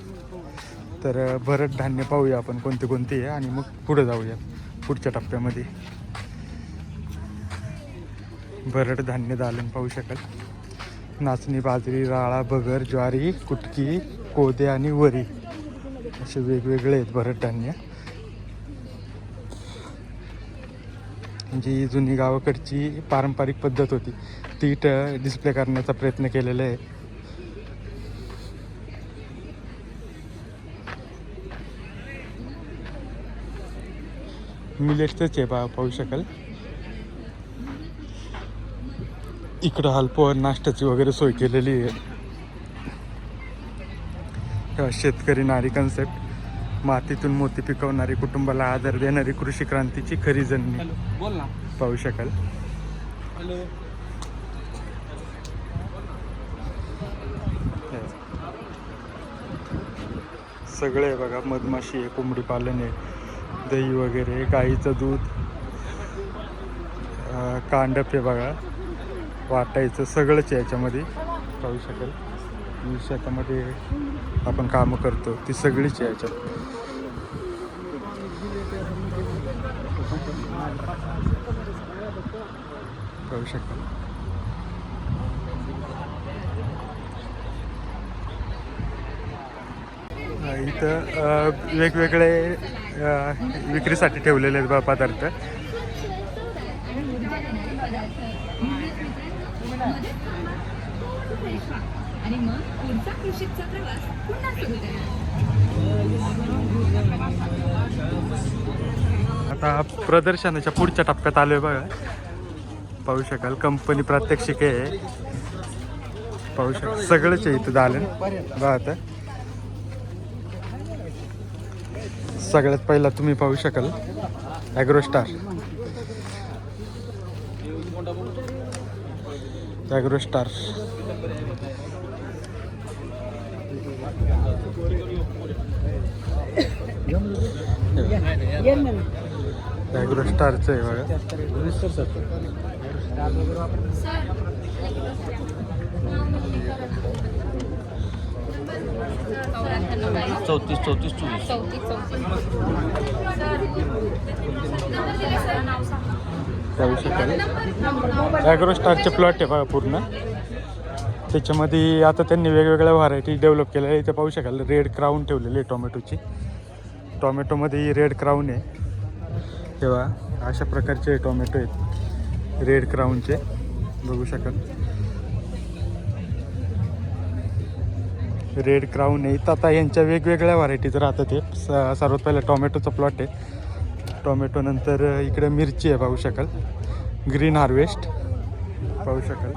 तर भरड धान्य पाहूया आपण कोणते कोणते आहे आणि मग पुढे जाऊया पुढच्या टप्प्यामध्ये. भरड धान्य दालन पाहू शकाल. नाचणी, बाजरी, राळा, बगर, ज्वारी, कुटकी, कोदे आणि वरी असे वेगवेगळे आहेत भरड धान्य. जी जुनी गावाकडची पारंपरिक पद्धत होती ती डिस्प्ले करण्याचा प्रयत्न केलेला आहे. मिलेटचंच आहे पाहू शकाल. इकडं हलपोर नाश्त्याची वगैरे सोय केलेली आहे. शेतकरी नारी कन्सेप्ट, मातीतून मोती पिकवणारी, कुटुंबाला आधार देणारी कृषी क्रांतीची खरी जननी बोल ना. पाहू शकाल. हॅलो. सगळे आहे बघा, मधमाशी आहे, कोंबडी पालन आहे, दही वगैरे, गाईचं दूध, कांडप आहे बघा, वाटायचं सगळंच आहे याच्यामध्ये पाहू शकाल. शेतामध्ये आपण कामं करतो ती सगळीच आहे याच्यात. पाहू शकाल. इथं वेगवेगळे विक्रीसाठी ठेवलेले आहेत पदार्थ. आणि मग पुढचा कृषीचा प्रवास पुन्हा सुरू करा. आता प्रदर्शनाच्या पुढच्या टप्प्यात आलोय बघा. पाहू शकाल कंपनी प्रात्यक्षिके आहे. पाहू शकाल सगळंच आहे इथं दालन बघा. आता सगळ्यात पहिला तुम्ही पाहू शकाल ॲग्रोस्टार. ॲग्रोस्टार ॲग्रोस्टारचं आहे बघा. चौतीस चौतीस पाहू शकाल ॲग्रोस्टारचे प्लॉट आहे बघा पूर्ण. त्याच्यामध्ये आता त्यांनी वेगवेगळ्या व्हरायटी डेव्हलप केलेल्या आहे. इथे पाहू शकाल रेड क्राऊन ठेवलेली आहे टोमॅटोची. टोमॅटोमध्ये रेड क्राऊन आहे तेव्हा अशा प्रकारचे टोमॅटो आहेत रेड क्राऊनचे बघू शकाल. रेड क्राऊन आहे. इथं आता यांच्या वेगवेगळ्या व्हरायटीज राहतात. ते सर्वात पहिलं टोमॅटोचा प्लॉट आहे. टोमॅटो नंतर इकडे मिरची आहे पाहू शकाल. ग्रीन हार्वेस्ट पाहू शकाल.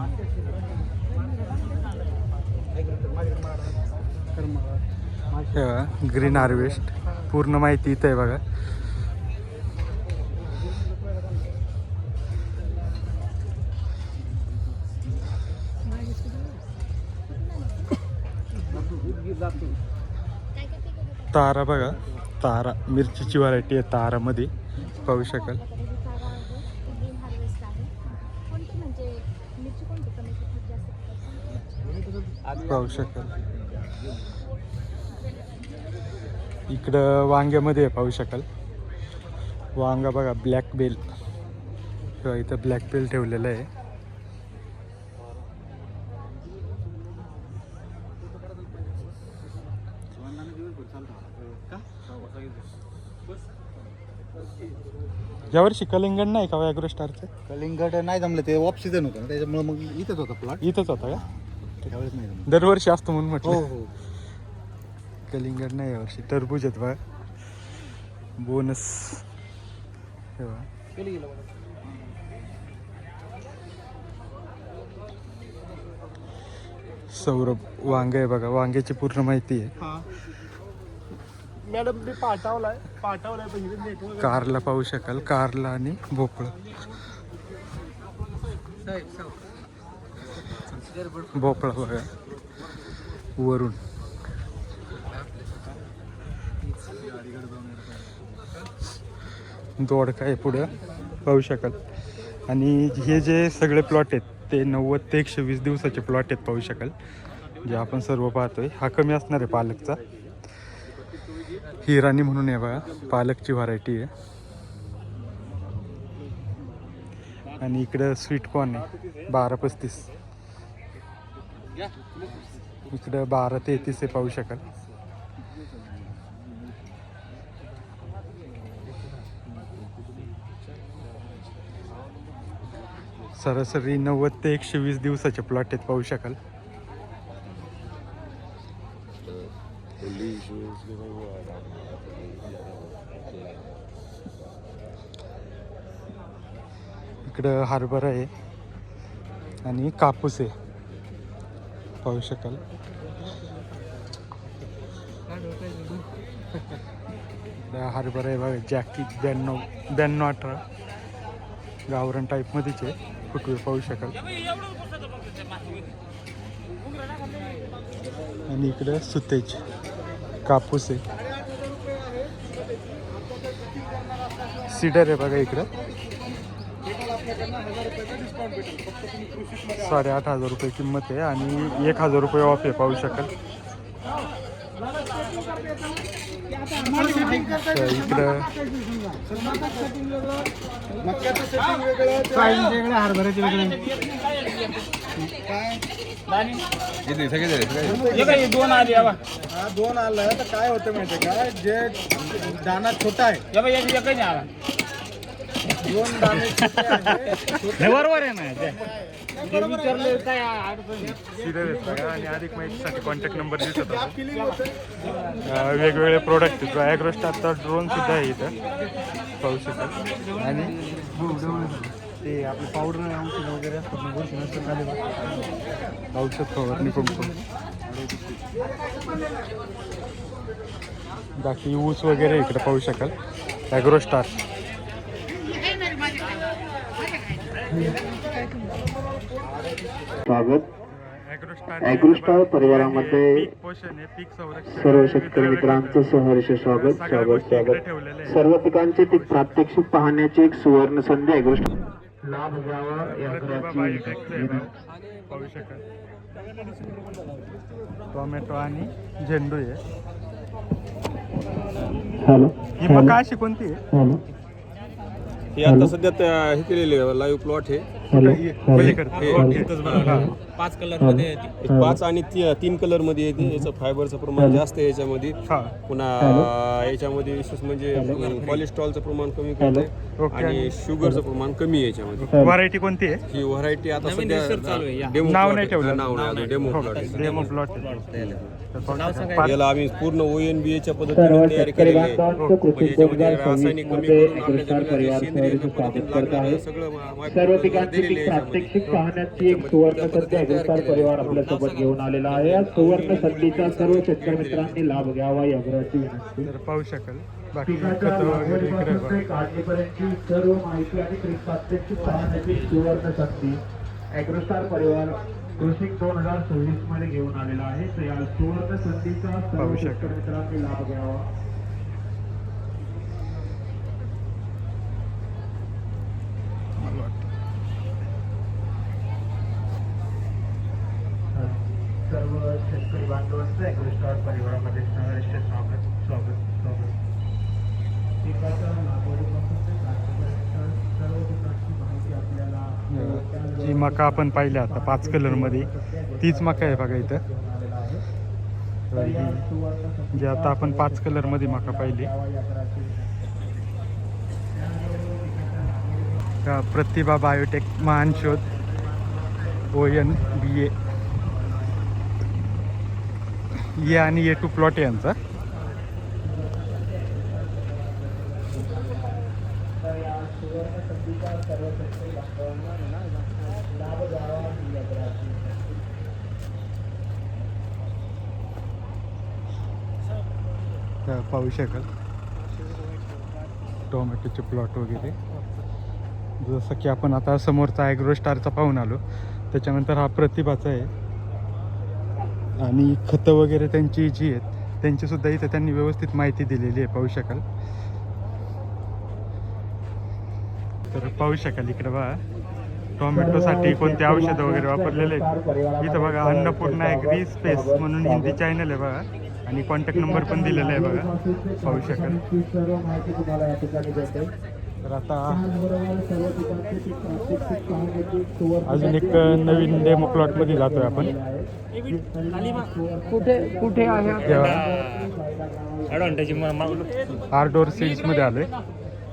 ग्रीन हार्वेस्ट पूर्ण माहिती इथं आहे बघा. तारा बघा, तारा मिरचीची व्हरायटी आहे तारामध्ये पाहू शकाल. पाहू शकाल इकडं वांग्यामध्ये पाहू शकाल. वांगा बघा ब्लॅक बेल किंवा इथं ब्लॅक बेल ठेवलेलं आहे. यावर्षी कलिंगड नाही का ॲग्रोस्टारचं? कलिंगड नाही जमलं, ते ऑफ सीझन होतं ना त्याच्यामुळे मग इथंच होता प्लॉट. इथंच होता का? त्यावेळेस नाही जमलं. दरवर्षी असतो म्हणून म्हटलं. हो. कलिंगड नाही यावर्षी. टरबूज आहेत बघा. बोनस सौरभ वांगे आहे बघा. वांग्याची पूर्ण माहिती आहे. मॅडम मी पाठवलाय कारला पाहू शकाल. कारला आणि भोपळा. भोपळा बघा वरून. दोडका आहे पुढं पाहू शकाल. आणि हे जे सगळे प्लॉट आहेत ते 90 ते 120 दिवसाचे प्लॉट आहेत पाहू शकाल. जे आपण सर्व पाहतोय हा कमी असणार आहे पालकचा. हिराणी म्हणून आहे बघा, पालकची व्हरायटी आहे. आणि इकडं स्वीट कॉर्न आहे 12-35. इकडं 12-33 आहे पाहू शकाल. सरासरी 90 ते 120 दिवसाचे प्लॉट आहेत पाहू शकाल. इकडं हरभरा आहे आणि कापूस आहे पाहू शकाल. हरभरा आहे बघा, जॅकी 92-18 गावरान टाईपमध्येच आहे. फुटवे पाहू शकाल. आणि इकडं सुतेज कापूस आहे. सीडर आहे बघा इकडं. 8,500 रुपये किंमत आहे आणि 1,000 रुपये ऑफ आहे पाहू शकाल. तर इकडं दोन आलं तर काय होतं माहिती का, जे दाना छोटा आहे दोन दाणे बरोबर आहे ना. सीडर आहेत बघा. आणि अधिक माहितीसाठी कॉन्टॅक्ट नंबर दिसत होता. वेगवेगळे प्रोडक्ट आहेत. ॲग्रोस्टारचा ड्रोन सुद्धा आहे इथं पाहू शकाल. आणि ते आपले पावडर औषध वगैरे असतात ना, औषध फवारणी पंप. बाकी ऊस वगैरे इकडे पाहू शकाल. ॲग्रोस्टार. स्वागत. ॲग्रोस्टार परिवारामध्ये सर्व शेतकरी मित्रांचं सहर्ष स्वागत स्वागत स्वागत. सर्व पिकांचे पीक प्रात्यक्षिक पाहण्याची एक सुवर्ण संधी ॲग्रोस्टार लाभ घ्यावा याची. पाहू शकाल. टोमॅटो आणि झेंडू आहे. हॅलो, ही मका अशी कोणती आहे? हॅलो, हे आता सध्या हे केलेले लाईव्ह प्लॉट आहे. पलीकडे 5 कलर मध्ये येते. 5 आणि 3 कलर मध्ये येते. याचं फायबरचं प्रमाण जास्त आहे याच्यामध्ये. पुन्हा याच्यामध्ये विशेष म्हणजे कोलेस्ट्रॉलचं प्रमाण कमी करते आणि शुगरचं प्रमाण कमी आहे याच्यामध्ये. व्हरायटी कोणती आहे? ही व्हरायटी आता सध्या डेमो नाव नाही ठेवलं. नाव नाही, डेमो प्लॉट आहे. Demo plot. याला आम्ही पूर्ण ONBAच्या पद्धतीने तयारी केलेली आहे. म्हणजे याच्यामध्ये रासायनिक कमी करून आपल्या जमिनीला सेंद्रिय पद्धतीने लागणारं सगळं सर्व पिकांचे पीक प्रात्यक्षिक पाहण्याची एक सुवर्ण संधी ॲग्रोस्टार परिवार आपल्यासोबत घेऊन आलेला आहे. या सुवर्ण संधीचा सर्व शेतकरी मित्रांनी लाभ घ्यावा याची विनंती. तर पाहू शकाल. बाकी पिकाच्या खतं वगैरे इकडे लागवडीपासून ते बघा. काढणीपर्यंतची सर्व माहिती आणि पीक प्रात्यक्षिक पाहण्याची सुवर्ण संधी ॲग्रोस्टार परिवार कृषी 2026 मध्ये घेऊन आलेला आहे. तर या सुवर्ण संधीचा सर्व पाहू शकाल. शेतकरी मित्रांनी लाभ घ्यावा. सर्व शेतकरी बांधवांचं ॲग्रोस्टार परिवारामध्ये सहर्ष स्वागत स्वागत स्वागत. पिकाच्या लागवडीपासून ते काढणीपर्यंत सर्व पिकांची माहिती आपल्याला जी मका आपण पाहिली आता 5 कलरमध्ये, तीच मका आहे बघा इथं. तर ही जी आता आपण 5 कलरमध्ये मका पाहिली, प्रतिभा बायोटेक महान शोध ONBA ये आणि A2 प्लॉट आहे यांचा. पाहू शकाल टोमॅटोचे प्लॉट वगैरे. जसं की आपण आता समोरचा ॲग्रोस्टारचा पाहून आलो, त्याच्यानंतर हा प्रतिभाचा आहे. आणि खतं वगैरे त्यांची जी आहेत त्यांचीसुद्धा इथे त्यांनी व्यवस्थित माहिती दिलेली आहे पाहू शकाल. तर पाहू शकाल इकडे बघा टोमॅटोसाठी कोणते औषधं वगैरे वापरलेले आहेत. इथं बघा अन्नपूर्णा ॲग्री स्पेस म्हणून हिंदी चॅनल आहे बघा. आणि कॉन्टॅक्ट नंबर पण दिलेला आहे बघा पाहू शकाल. सर्व माहिती तुम्हाला या ठिकाणी भेटेल. तर आता सर्व पिकांचे पीक प्रात्यक्षिक पाहण्याची एक सुवर्ण अजून एक नवीन डेमो प्लॉटमध्ये जातो आहे आपण. कुठे आहे आरडोर सीड्समध्ये आलो आहे.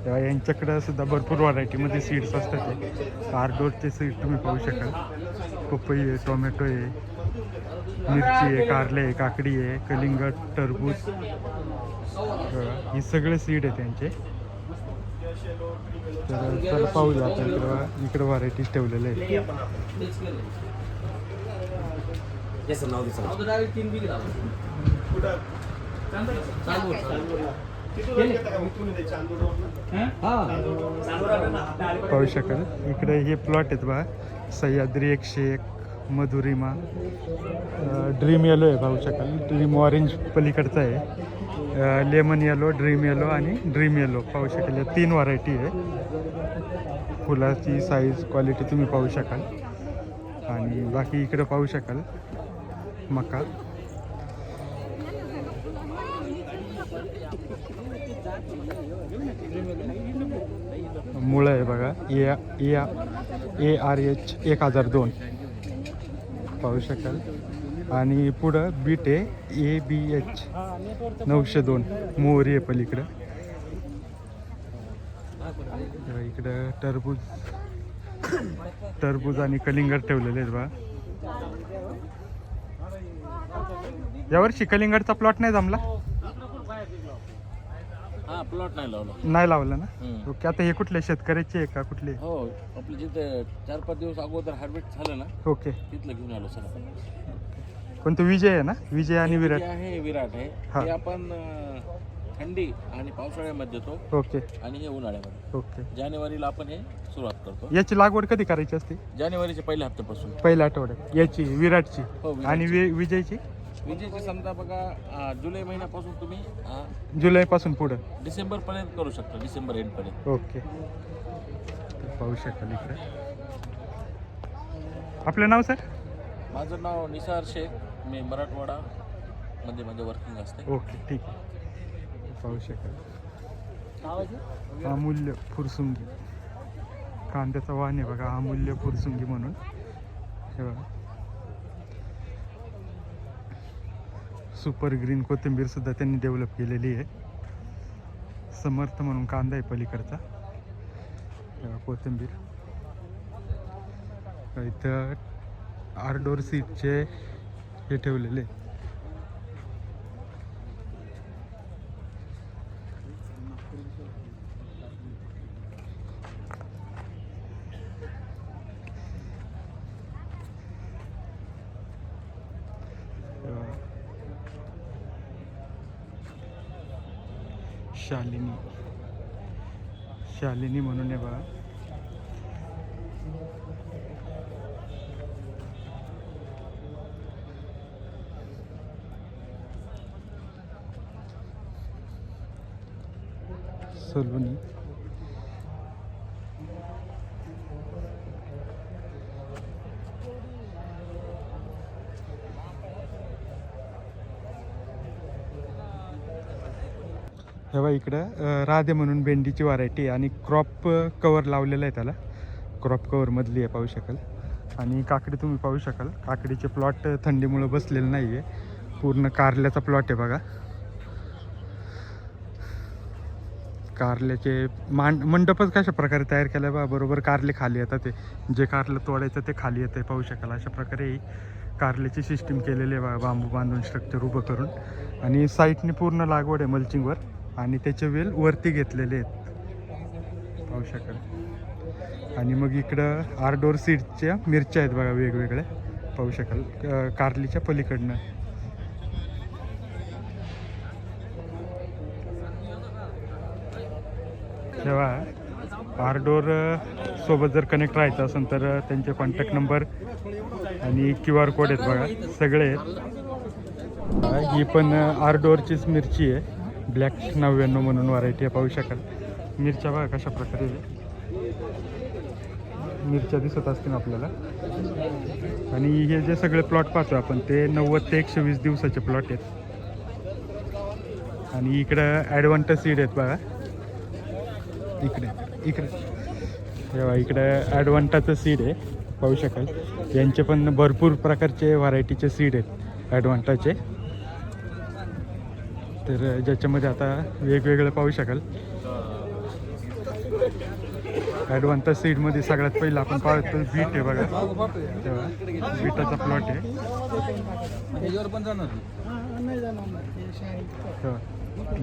तेव्हा यांच्याकडं सुद्धा भरपूर व्हरायटीमध्ये सीड्स असतात. ते आरडोरचे सीड तुम्ही पाहू शकाल. पपई आहे, टोमॅटो आहे, मिरची आहे, कारले आहे, काकडी आहे, कलिंगड, टरबूज, बघा, ही सगळे सीड आहे त्यांचे. तर चला पाहूया आता इकडं व्हरायटीज ठेवलेले आहेत. पाहू शकाल इकडे हे प्लॉट आहेत बघा. सह्याद्री 101, मधुरिमा, ड्रीम येलो आहे पाहू शकाल. ड्रीम ऑरेंज पलीकडचा आहे, लेमन येलो, ड्रीम येलो आणि ड्रीम येलो पाहू शकाल. या 3 व्हरायटी आहे. फुलाची साईज क्वालिटी तुम्ही पाहू शकाल. आणि बाकी इकडे पाहू शकाल मका. मुळं आहे बघा, ARH 1002 पाहू शकाल. आणि पुढं बीट आहे ABH 902, मोहरी आहे पलीकडं. इकडं टरबूज आणि कलिंगड ठेवलेले आहेत बघा. यावर्षी कलिंगडचा प्लॉट नाही जमला, प्लॉट नाही लावला. नाही लावला ना. ओके, आता हे कुठले शेतकऱ्याचे आहे का कुठले? हो, आपलं जिथे 4-5 दिवस अगोदर हार्वेस्ट झालं ना, ओके, तिथलं घेऊन आलो सर. कोणतं विजय आहे ना? विजय आणि विराट आहे, विराट आहे. हा. हे आपण थंडी आणि पावसाळ्यामध्ये देतो ओके आणि हे उन्हाळ्यामध्ये. ओके. जानेवारीला आपण हे सुरुवात करतो. याची लागवड कधी करायची असते? जानेवारीच्या पहिल्या हप्त्यापासून. पहिल्या आठवड्यात याची विराटची. हो, विराटची. आणि विजयची विजेची समजा बघा जुलै महिन्यापासून तुम्ही जुलैपासून पुढं डिसेंबर पर्यंत करू शकता, डिसेंबर एंड पर्यंत. ओके. तर पाहू शकाल इकडे. आपलं नाव सर? माझं नाव निसार शेख, मी मराठवाडा मध्ये माझं वर्किंग असते. ओके, ठीक आहे. पाहू शकाल अमूल्य फुरसुंगी कांद्याचा वाण आहे बघा, अमूल्य फुरसुंगी म्हणून. हे बघा, सुपर ग्रीन कोथिंबीर सुद्धा त्यांनी डेव्हलप केलेली आहे. समर्थ म्हणून कांदा आहे पलीकडचा. कोथिंबीर इथं आरडोर सीडचे हे ठेवलेले. शालिनी म्हणून आहे बघा. सलोनी, हे बघा इकडं राधे म्हणून भेंडीची व्हरायटी आहे आणि क्रॉप कवर लावलेलं आहे त्याला. क्रॉप कवरमधली आहे पाहू शकाल. आणि काकडी तुम्ही पाहू शकाल, काकडीचे प्लॉट थंडीमुळे बसलेले नाही आहे, पूर्ण कारल्याचा प्लॉट आहे बघा. कारल्याचे मंडपच कशा प्रकारे तयार केलं आहे बघा. बरोबर कारले खाली येतात, ते जे कारलं तोडायचं ते खाली येतं पाहू शकाल. अशा प्रकारे कारल्याची सिस्टीम केलेली आहे बघा, बांबू बांधून स्ट्रक्चर उभं करून. आणि साईटने पूर्ण लागवड आहे मल्चिंगवर आणि त्याचे वेल वरती घेतलेले आहेत पाहू शकाल. आणि मग इकडं आरडोर सीडच्या मिरच्या आहेत बघा वेगवेगळ्या पाहू शकाल, कारलीच्या पलीकडनं. तेव्हा आरडोर सोबत जर कनेक्ट राहायचं असेल तर त्यांचे कॉन्टॅक्ट नंबर आणि QR कोड आहेत बघा, सगळे आहेत. ही पण आरडोरचीच मिरची आहे, ब्लॅक 99 म्हणून व्हरायटी आहे पाहू शकाल. मिरच्या बघा कशा प्रकारे मिरच्या दिसत असतील आपल्याला. आणि हे जे सगळे प्लॉट पाहतो आपण ते 90 ते 120 दिवसाचे प्लॉट आहेत. आणि इकडं ॲडव्हान्टेज सीड आहेत बघा, इकडे तेव्हा इकडं ॲडव्हान्टाचं सीड आहे पाहू शकाल. यांचे पण भरपूर प्रकारचे व्हरायटीचे सीड आहेत ॲडव्हान्टाचे. तर ज्याच्यामध्ये आता वेगवेगळं पाहू शकाल. ॲडव्हान्टा सीडमध्ये सगळ्यात पहिलं आपण पाहतो बीट आहे बघा, तेव्हा बीटाचा प्लॉट आहे.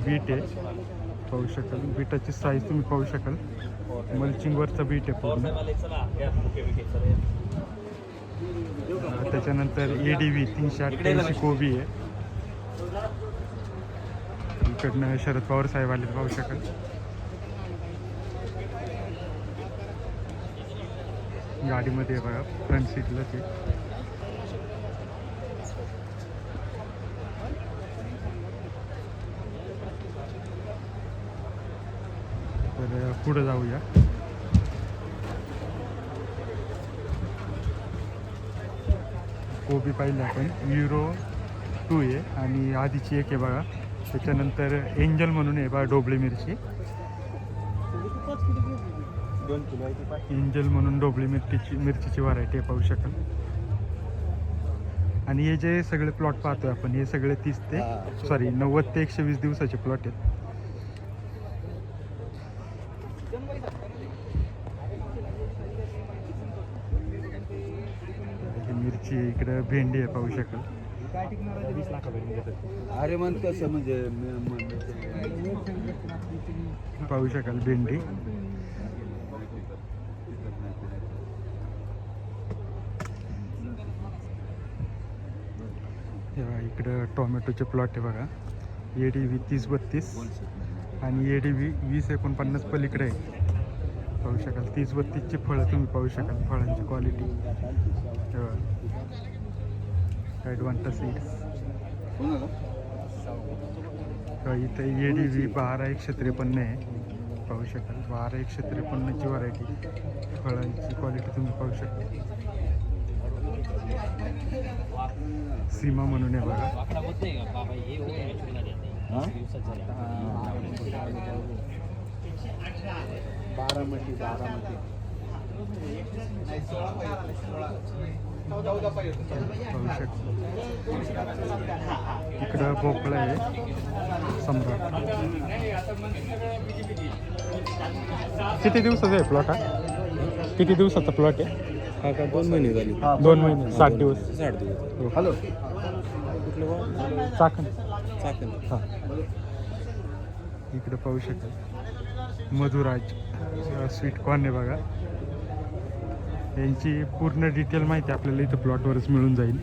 बीट आहे पाहू शकाल. बीटाची साईज तुम्ही पाहू शकाल. मल्चिंगवरचं बीट आहे पूर्ण. त्याच्यानंतर ADV 388 कोबी आहे. इकडनं शरद पवार साहेब आले पाहू शकाल. गाडीमध्ये आहे बघा फ्रंट सीटला ते. तर पुढं जाऊया. कोबी पाहिलं आपण युरो 2 आहे आणि आधीची एक आहे बघा. त्याच्यानंतर एंजल म्हणून आहे बघा ढोबळी मिरची. एंजल म्हणून ढोबळी मिरचीची व्हरायटी आहे पाहू शकाल. आणि हे जे सगळे प्लॉट पाहतोय आपण हे सगळे 90 ते 120 दिवसाचे प्लॉट आहेत. मिरची इकडं भेंडी आहे पाहू शकाल. अरे मन कसं म्हणजे पाहू शकाल भेंडी. इकडं टोमॅटोचे प्लॉट आहे बघा. ADV 30-32 आणि ADV 20-49 पलीकडे आहे पाहू शकाल. 30-32ची फळं तुम्ही पाहू शकाल. फळांची क्वालिटी ॲडव्हान्टा सीड्स. इथं ADV 12-153 आहे पाहू शकाल. 12-153ची व्हरायटी. फळांची क्वालिटी तुम्ही पाहू शकाल. सीमा म्हणून आहे बघा. बारामती पाहू शकतो. इकडं भोपळा आहे सम्राट. किती दिवसाचा आहे प्लॉट हा? किती दिवसाचा प्लॉट आहे? हा का 2 महिने झाले. 2 महिने 60 दिवस. 60 दिवस. हॅलो चाकण. चाकण. हां इकडं पाहू शकाल. मधुराज स्वीट कॉर्न आहे बघा. यांची पूर्ण डिटेल माहिती आपल्याला इथं प्लॉटवरच मिळून जाईल.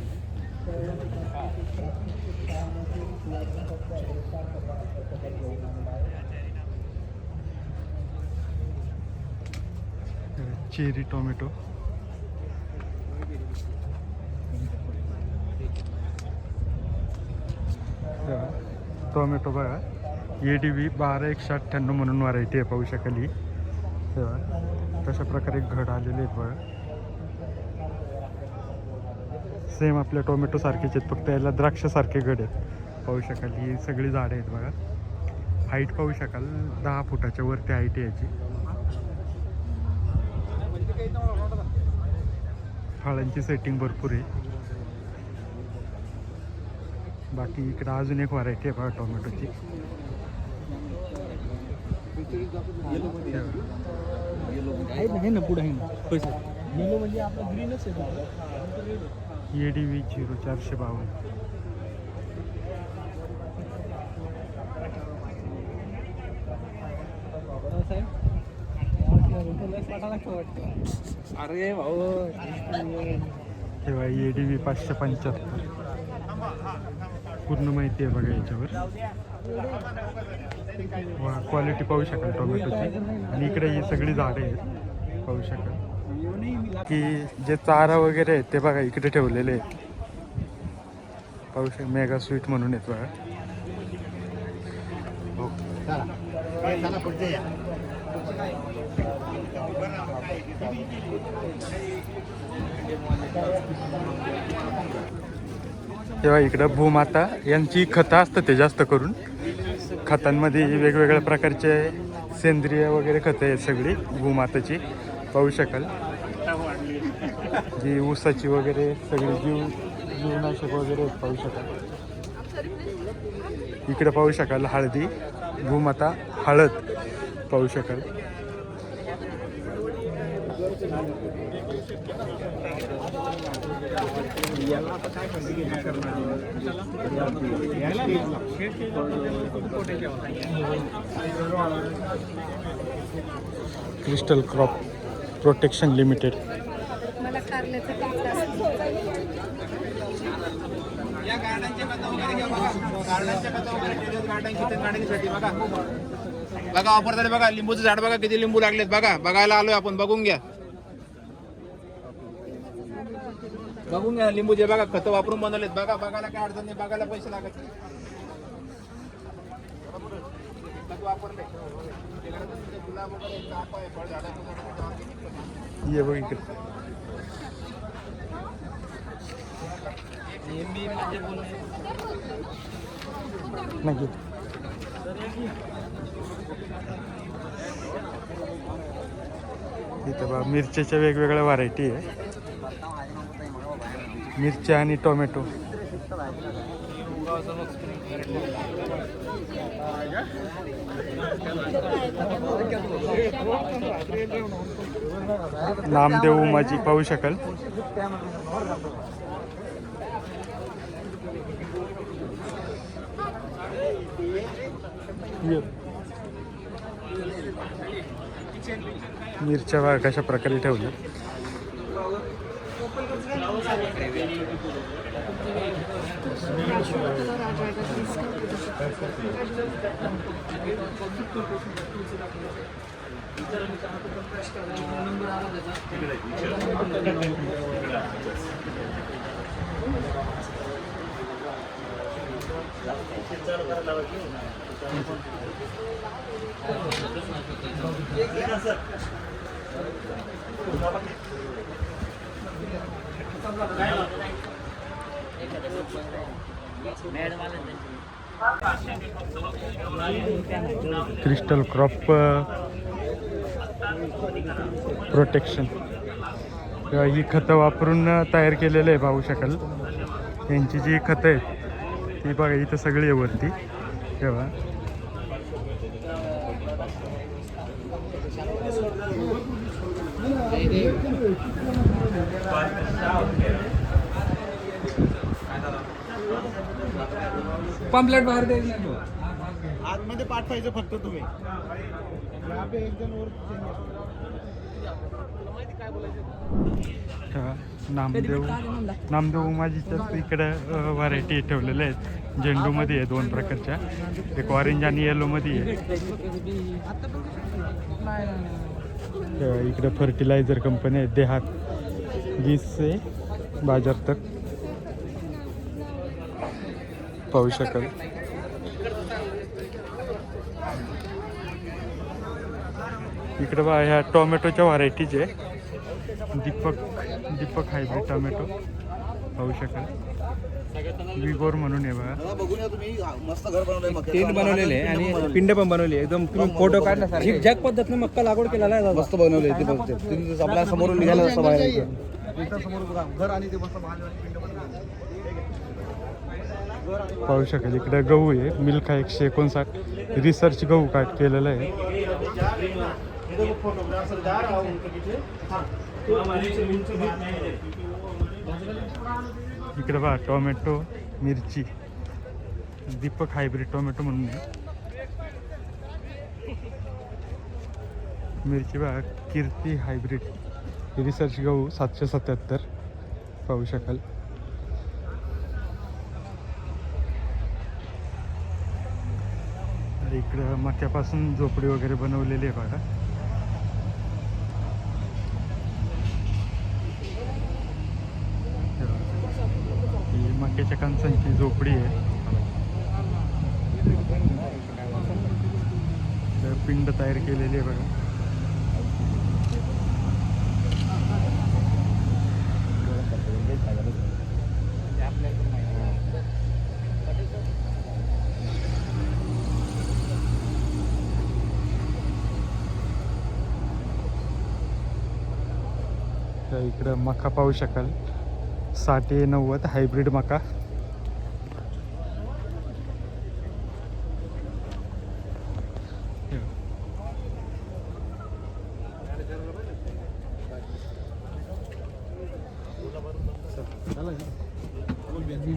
Cherry tomato. टोमॅटो बघा. ADV 12-198 म्हणून व्हरायटी आहे पाहू शकाल. ही कशा प्रकारे घड आलेले आहेत बघा. सेम आपल्या टोमॅटो सारखेच आहेत फक्त याला द्राक्षासारखे घड आहेत पाहू शकाल. ही सगळी झाडं आहेत बघा. हाईट पाहू शकाल 10 फुटाच्या वरती हाईट आहे याची. फळांची सेटिंग भरपूर आहे. बाकी इकडं अजून एक व्हरायटी आहे बघा टोमॅटोची. आहे ना पुढे आहे ना पैसा येलो म्हणजे आपला ग्रीनच आहे. ADV 0452. अरे भाऊ तेव्हा ADV 575. पूर्ण माहिती आहे बघा याच्यावर. वा क्वालिटी पाहू शकाल टोमॅटोची. आणि इकडे ही सगळी झाडं आहेत पाहू शकाल. की जे चारा वगैरे आहेत ते बघा इकडे ठेवलेले आहेत पाहू शकाल. मेगा स्वीट म्हणून आहेत बघा. तेव्हा इकडं भूमाता यांची खतं असतं ते जास्त करून. खतांमध्ये वेगवेगळ्या प्रकारचे सेंद्रिय वगैरे खतं आहेत सगळी भूमाताची पाहू शकाल. जी ऊसाची वगैरे सगळी जीवनाशक वगैरे आहेत पाहू शकाल. इकडे पाहू शकाल हळदी भूमाता हळद पाहू शकाल. Crystal crop protection limited. मला कारल्याचं पीक जास्त. बघा ऑफर झाले बघा. लिंबूचं झाड बघा किती लिंबू लागलेत बघा. बघायला आलोय आपण. बघून घ्या लिंबूचे बघा. खतं वापरून बनवलेत बघा. बघायला काय अडचण नाही. बघायला पैसे लागत नाही. ये बघ इकडे. नाही इथं बघा मिरच्याच्या वेगवेगळ्या व्हरायटी आहे. मिरच्या आणि टोमॅटो. नामदेव उमाजी पाहू शकाल. मिरच्या बघा कशा प्रकारे ठेवल्या. क्रिस्टल क्रॉप प्रोटेक्शन ही खतं वापरून तयार केलेलं आहे पाहू शकाल. यांची जी खतं आहेत ती बघा इथं सगळी आहे वरती तेव्हा. पंपलेट बाहेर द्यायचं. आतमध्ये पाठवायचं फक्त तुम्ही. नामदेव उमाजीच्याच इकडं व्हरायटी ठेवलेल्या आहेत. झेंडूमध्ये आहे 2 प्रकारच्या. एक ऑरेंज आणि येलोमध्ये आहे. इकडे फर्टिलायझर कंपनी आहे देहात 20 से बाजार तक पाहू शकाल. इकडे बघा ह्या टोमॅटोच्या व्हरायटीज आहे. दीपक हायब्रिड टोमॅटो पाहू शकाल. विगोर म्हणून आहे बघा. टेंट बनवलेले आहे आणि पिंड पण बनवली एकदम. तुम्ही फोटो काढण्यासारखे झिगझॅग पद्धतीने मक्का लागवड केलेला आहे. मस्त बनवले ते आपल्या समोरून निघायला असं बाहेर घर आणि ते मस्त पाहू शकाल. इकडे गहू आहे मिल्खा 159 रिसर्च गहू काट केलेला आहे. इकडे बघा टोमॅटो मिरची दीपक हायब्रिड टोमॅटो म्हणून आहे. मिरची बघा कीर्ती हायब्रिड रिसर्च गहू 777 पाहू शकाल. इकडं मक्यापासून झोपडी वगैरे बनवलेली आहे बघा. ही मक्याच्या कणसांची झोपडी आहे. पिंड तयार केलेली आहे बघा. इकडं मका पाहू शकाल 60-90 हायब्रिड मका.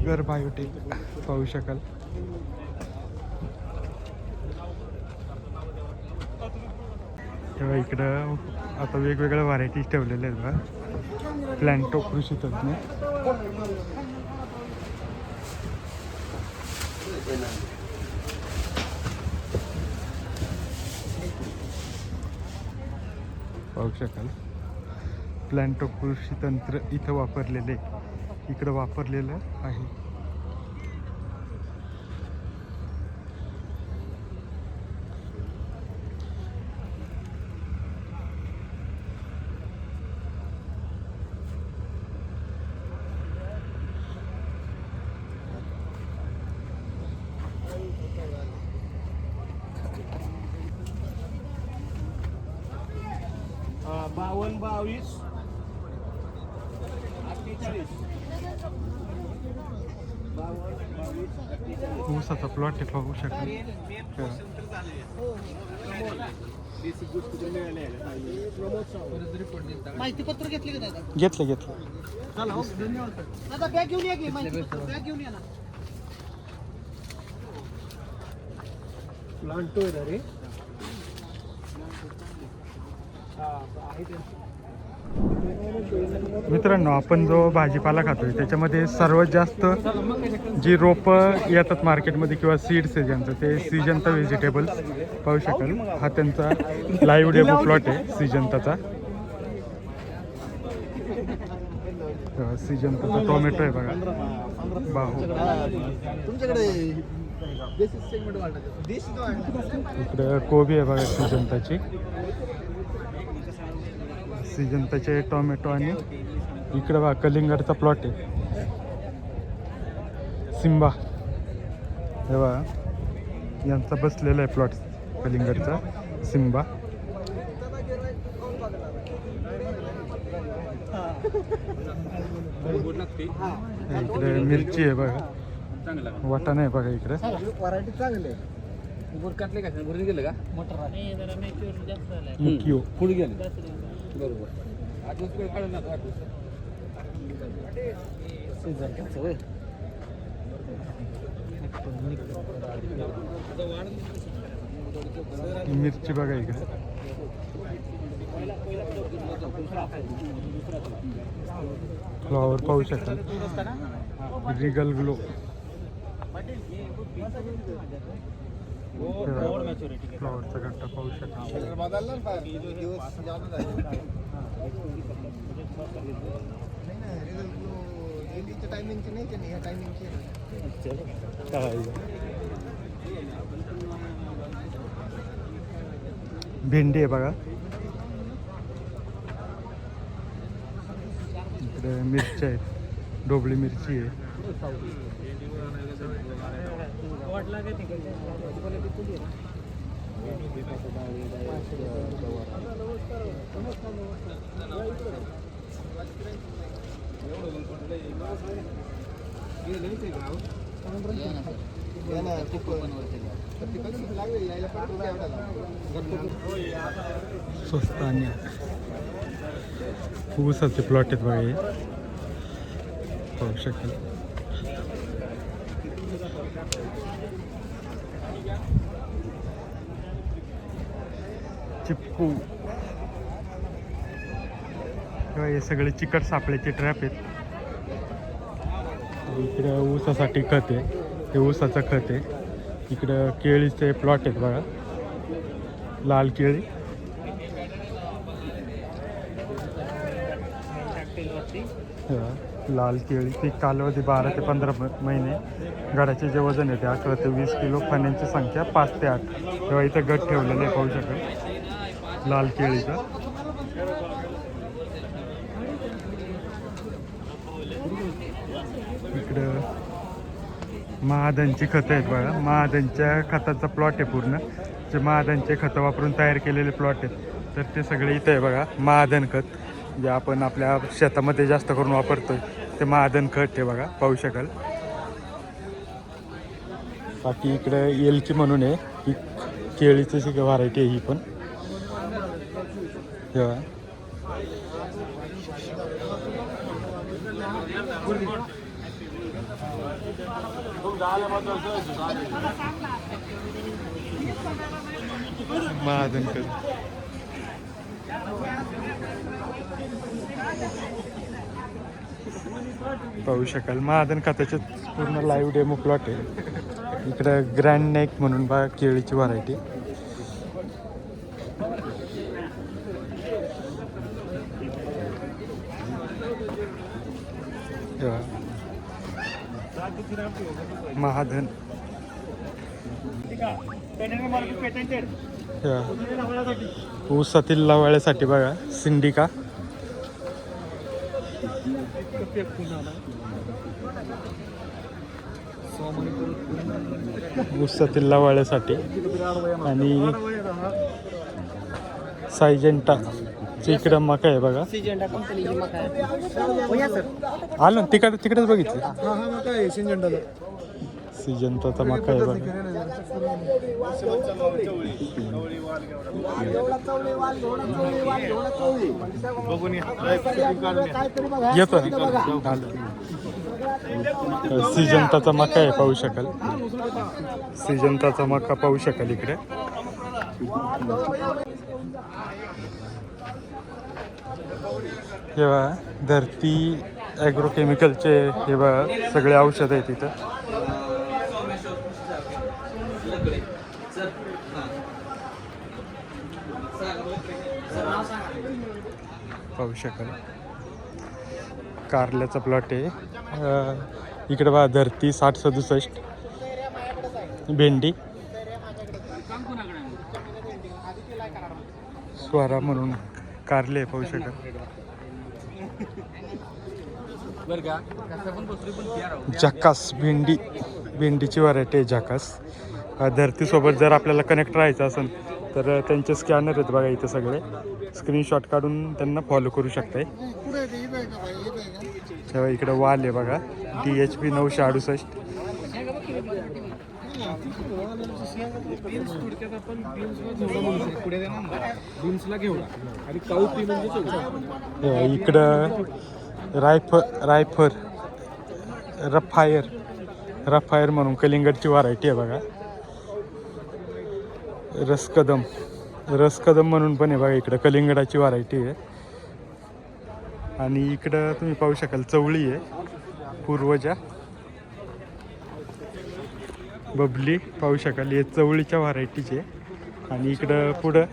टायगर बायोटेक पाहू शकाल. तेव्हा इकडं आता वेगवेगळ्या व्हरायटीज ठेवलेल्या आहेत बघा. प्लॅन्टो कृषी तज्ञ. पाहू शकाल प्लॅन्टो कृषी तंत्र इथं वापरलेले इकडं वापरलेलं आहे. बावन्न 22 48 ऊसाचा प्लॉट आहे पाहू शकाल. माहितीपत्र घेतले का दादा? घेतलं दादा बॅग घेऊन या की माहितीपत्र बॅग घेऊन या ना. प्लांटो आहे रे. मित्रांनो, आपण जो भाजीपाला खातोय त्याच्यामध्ये सर्वात जास्त जी रोपं येतात मार्केटमध्ये किंवा सीड्स आहे ज्यांचं ते सिजंता व्हेजिटेबल्स पाहू शकाल. हा त्यांचा लाईव्ह डेमो प्लॉट आहे सिजंताचा. सिजंताचा टोमॅटो आहे बघा. बाहू तुमच्याकडे देशी सेगमेंट वाटायचं. देशी इकडे कोबी आहे बघा सिजंताची. सिजंताचे टोमॅटो आणि इकडे बघा कलिंगडचा प्लॉट आहे. सिम्बा हे बघा यांचा बसलेला आहे प्लॉट कलिंगडचा सिम्बा. इकडे मिरची आहे बघा. वाटाणा आहे बघा इकडे. व्हरायटी चांगली आहे. बुरकाटले का बुरणी गेलं का मोटर मुकियो पुढे गेले बरोबर. आज वेळ काढून ना मिरची बघा इकडे. फ्लॉवर पाहू शकाल. रिगल ग्लो फ्लॉवरचा गट्टा पाहू शकाल. टायमिंगची नाही ह्या टायमिंगची. भेंडी आहे बघा. इकडे मिरच्या आहेत. ढोबळी मिरची आहे. स्वस्त आणि ऊसाचे प्लॉट आहेत बघा हे पाहू शकाल. चिप्कू हे सगळे चिकट सापळ्याचे ट्रॅप आहेत. इकडे ऊसासाठी खत आहे. हे ऊसाचं खत आहे. इकडं केळीचे प्लॉट आहेत बघा. लाल केळी. लाल केळी पीक कालावधी 12 ते 15 महिने. गडाचे जे वजन आहे ते 18 ते 20 किलो. फण्यांची संख्या 5 ते 8. तेव्हा इथं गट ठेवलेले आहे पाहू शकाल लाल केळीचा. इकडं महादनची खतं आहेत बघा. महादनच्या खताचा प्लॉट आहे पूर्ण. जे महादनचे खतं वापरून तयार केलेले प्लॉट आहेत तर ते सगळे इथं आहे बघा. महादन खत जे आपण आपल्या शेतामध्ये जास्त करून वापरतोय ते महादन खत आहे बघा पाहू शकाल. बाकी इकडे एलची म्हणून आहे. ही केळीची जी व्हरायटी आहे ही पण तेव्हा महाजन कर पाहू शकाल महाजन खात्याचे पूर्ण लाईव्ह डेमो प्लॉट आहे. इकडं ग्रँड नेक म्हणून बघा केळीची व्हरायटी. महाधन ऊसातील लावाळ्यासाठी बघा सिंडिका. ऊसातील लावाळ्यासाठी आणि सायजेंटा इकडं मका आहे बघा. आलो तिकडेच बघितलं सिजंताचा मका आहे बघा. येतो ना सिजंताचा मका आहे पाहू शकाल. सिजंताचा मका पाहू शकाल इकडे. हे बघा धरती ॲग्रोकेमिकलचे हे बघा सगळे औषध आहेत इथं. पाहू शकाल कारल्याचा प्लॉट आहे. इकडे बघा धरती 6067 भेंडी स्वरा म्हणून कारले पाहू शकाल. जकास भेंडीची व्हरायटी आहे जकास. धरतीसोबत जर आपल्याला कनेक्ट राहायचं असेल तर त्यांचे स्कॅनर आहेत बघा इथे सगळे. स्क्रीनशॉट काढून त्यांना फॉलो करू शकताय. तेव्हा इकडे वाल आहे बघा DHP 968. इकडं रफायर म्हणून कलिंगडची व्हरायटी आहे बघा. रसकदम म्हणून पण आहे बघा इकडं कलिंगडाची व्हरायटी आहे. आणि इकडं तुम्ही पाहू शकाल चवळी आहे पूर्वजा बबली पाहू शकाल. हे चवळीच्या व्हरायटीचे. आणि इकडं पुढं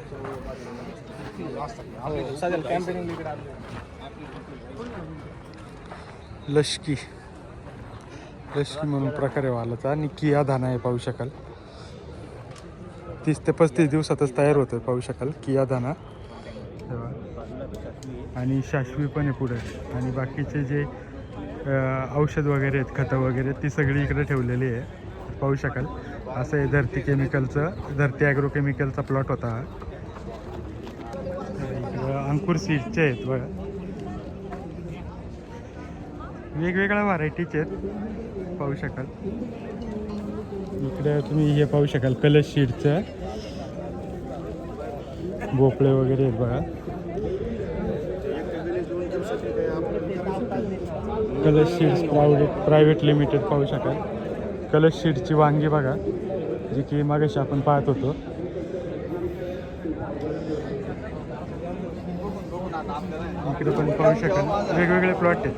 लश्की म्हणून प्रकार आहे वालाचा. आणि किया धाना आहे पाहू शकाल. 30 ते 35 दिवसातच तयार होतं पाहू शकाल किया धाना. आणि शाश्वी पण आहे पुढे. आणि बाकीचे जे औषध वगैरे आहेत खतं वगैरे ती सगळी इकडे ठेवलेली आहे पाहू शकाल. असं आहे धरती ॲग्रोकेमिकलचा प्लॉट होता हा. इकडं अंकुर सीडचे आहेत बघा. वेगवेगळ्या व्हरायटीचे आहेत पाहू शकाल. इकडे तुम्ही हे पाहू शकाल कलश सीडचं भोपळे वगैरे आहेत बघा. कलश सीड्स प्रायव्हेट लिमिटेड पाहू शकाल. कलश सीडची वांगी बघा जी की मागाशी आपण पाहत होतो. इकडे पण पाहू शकाल वेगवेगळे प्लॉट आहेत.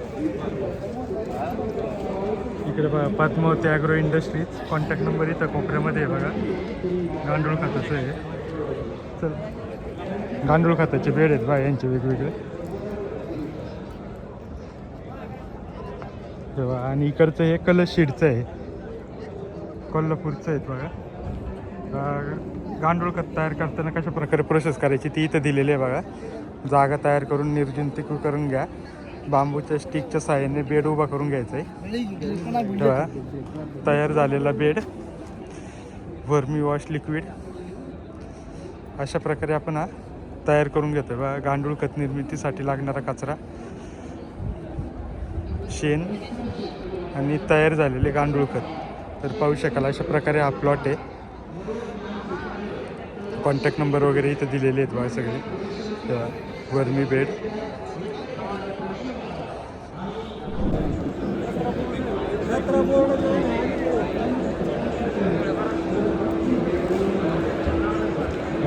इकडे बघा Padmavati agro industries. Contact number इथं कोपऱ्यामध्ये आहे बघा. गांडूळ खताचं आहे. चल गांडूळ खताचे बेड आहेत बघा यांचे वेगवेगळे. तेव्हा आणि इकडचं हे कलश सीडचं आहे कोल्हापूरचं आहेत बघा. गांडूळ खत तयार करताना कशा प्रकारे प्रोसेस करायची ती इथं दिलेली आहे बघा. जागा तयार करून निर्जंतुकी करून घ्या. बांबूच्या स्टिकच्या साहाय्याने बेड उभा करून घ्यायचा आहे. तेव्हा तयार झालेला बेड व्हर्मी वॉश लिक्विड अशा प्रकारे आपण हा तयार करून घेतो बघा. गांडूळ खत निर्मितीसाठी लागणारा कचरा शेण आणि तयार झालेले गांडूळ खत. तर पाहू शकाल अशा प्रकारे हा प्लॉट आहे. कॉन्टॅक्ट नंबर वगैरे इथं दिलेले आहेत बघा सगळे. तेव्हा वर्मी बेड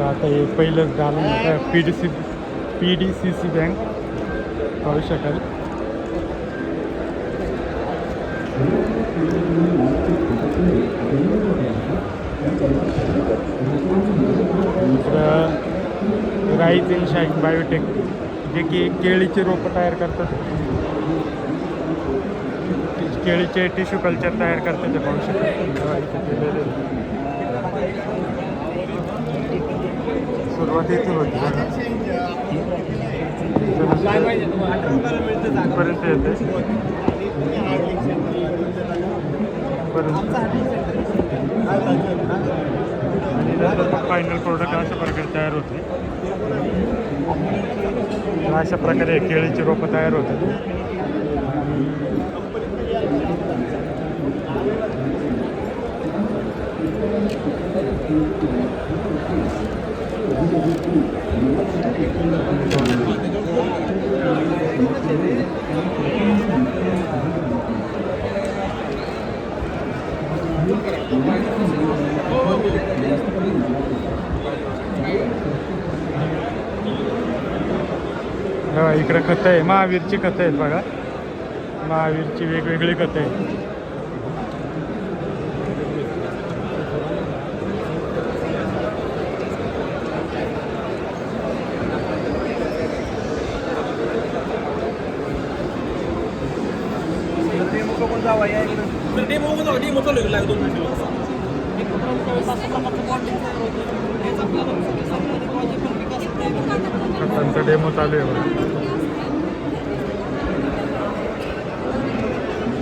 आता हे पहिलं झालं PDCC बँक पाहू शकाल. राईज इन शाईन बायोटेक जे की केळीचे रोपं तयार करतात, केळीचे टिश्यू कल्चर तयार करतात ते पाहू शकाल. सुरुवात इथून होती पर्यंत येते आणि नंतर फायनल प्रोडक्ट अशा प्रकारे तयार होते. अशा प्रकारे केळीची रोपं तयार होतात. इकडे खतं आहे, महावीरची खतं आहेत बघा. महावीरची वेगवेगळी खतं आहेत. खतांचा डेमो चालू आहे बघा.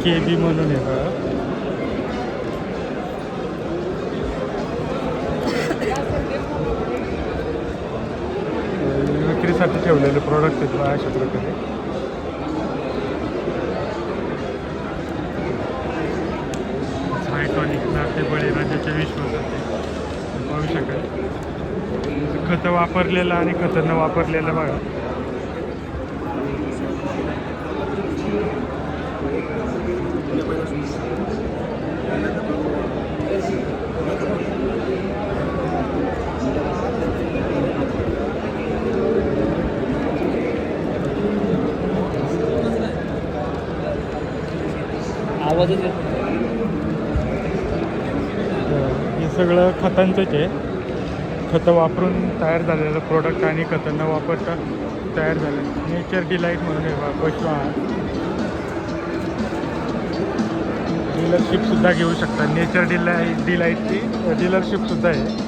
KB म्हणून आहे बघा. विक्रीसाठी ठेवलेले प्रोडक्ट आहेत बघा अशा प्रकारे. आयटॉनिक नाते बळीराजाचे विश्वासाचे पाहू शकाल. खतं वापरलेलं आणि खतं न वापरलेलं बघा. आवाजच येतो. हे सगळं खतांचंच आहे. खतं वापरून तयार झालेलं प्रोडक्ट आणि खतं न वापरता तयार झालं. नेचर डिलाईट म्हणून आहे पशु आहार. डीलरशिपसुद्धा घेऊ शकता. नेचर डिलाईटची डीलरशिपसुद्धा आहे.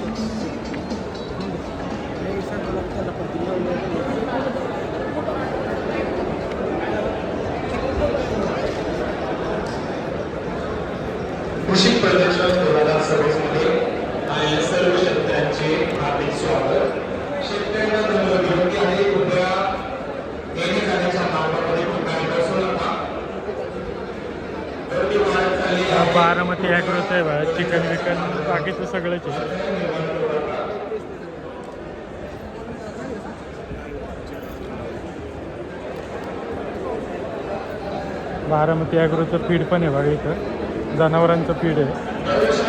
कृषी प्रदर्शन 2026 मध्ये आलेल्या सर्व शेतकऱ्यांचे हार्दिक स्वागत. शेतकऱ्यांना विनंती आहे, कृपया येणे जाण्याच्या मार्गामध्ये कुठलाही बसू नका. गर्दी वाढत चालली आहे. बारामती ॲग्रोचं आहे बघा. चिकन विकन बाकीचं सगळंच आहे. बारामती ॲग्रोचं फीड पण आहे बघा. इथं जनावरांचं फीड आहे.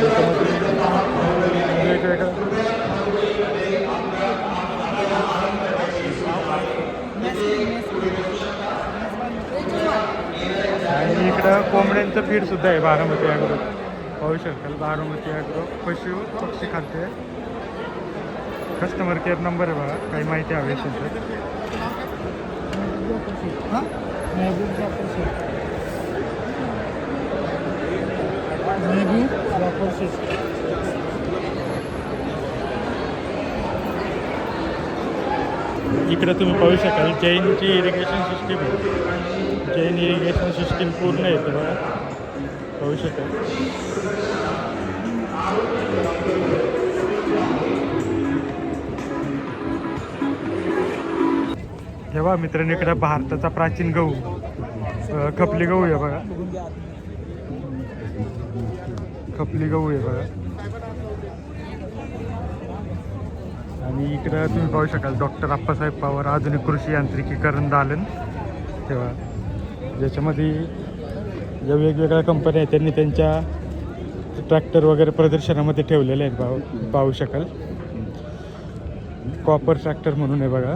त्याच्यामध्ये वेगवेगळं आणि इकडं कोंबड्यांचं फीड सुद्धा आहे बारामती ॲग्रो पाहू शकाल. बारामती ॲग्रो पशु पक्षी खाद्य. कस्टमर केअर नंबर आहे बघा. काही माहिती हवी असेल तर. इकडे तुम्ही पाहू शकाल जैनची इरिगेशन सिस्टीम आहे. जैन इरिगेशन सिस्टीम पूर्ण येते बघा. पाहू शकाल. हे बघा मित्रांनो, इकडे भारताचा प्राचीन गहू खपली गहू आहे बघा. खपली गहू आहे बघा. आणि इकडं तुम्ही पाहू शकाल डॉक्टर अप्पासाहेब पवार आधुनिक कृषी यांत्रिकीकरण दालन तेव्हा ज्याच्यामध्ये ज्या वेगवेगळ्या कंपन्या आहेत त्यांनी त्यांच्या ट्रॅक्टर वगैरे प्रदर्शनामध्ये ठेवलेले आहेत, पाहू शकाल. कॉपर ट्रॅक्टर म्हणून आहे बघा.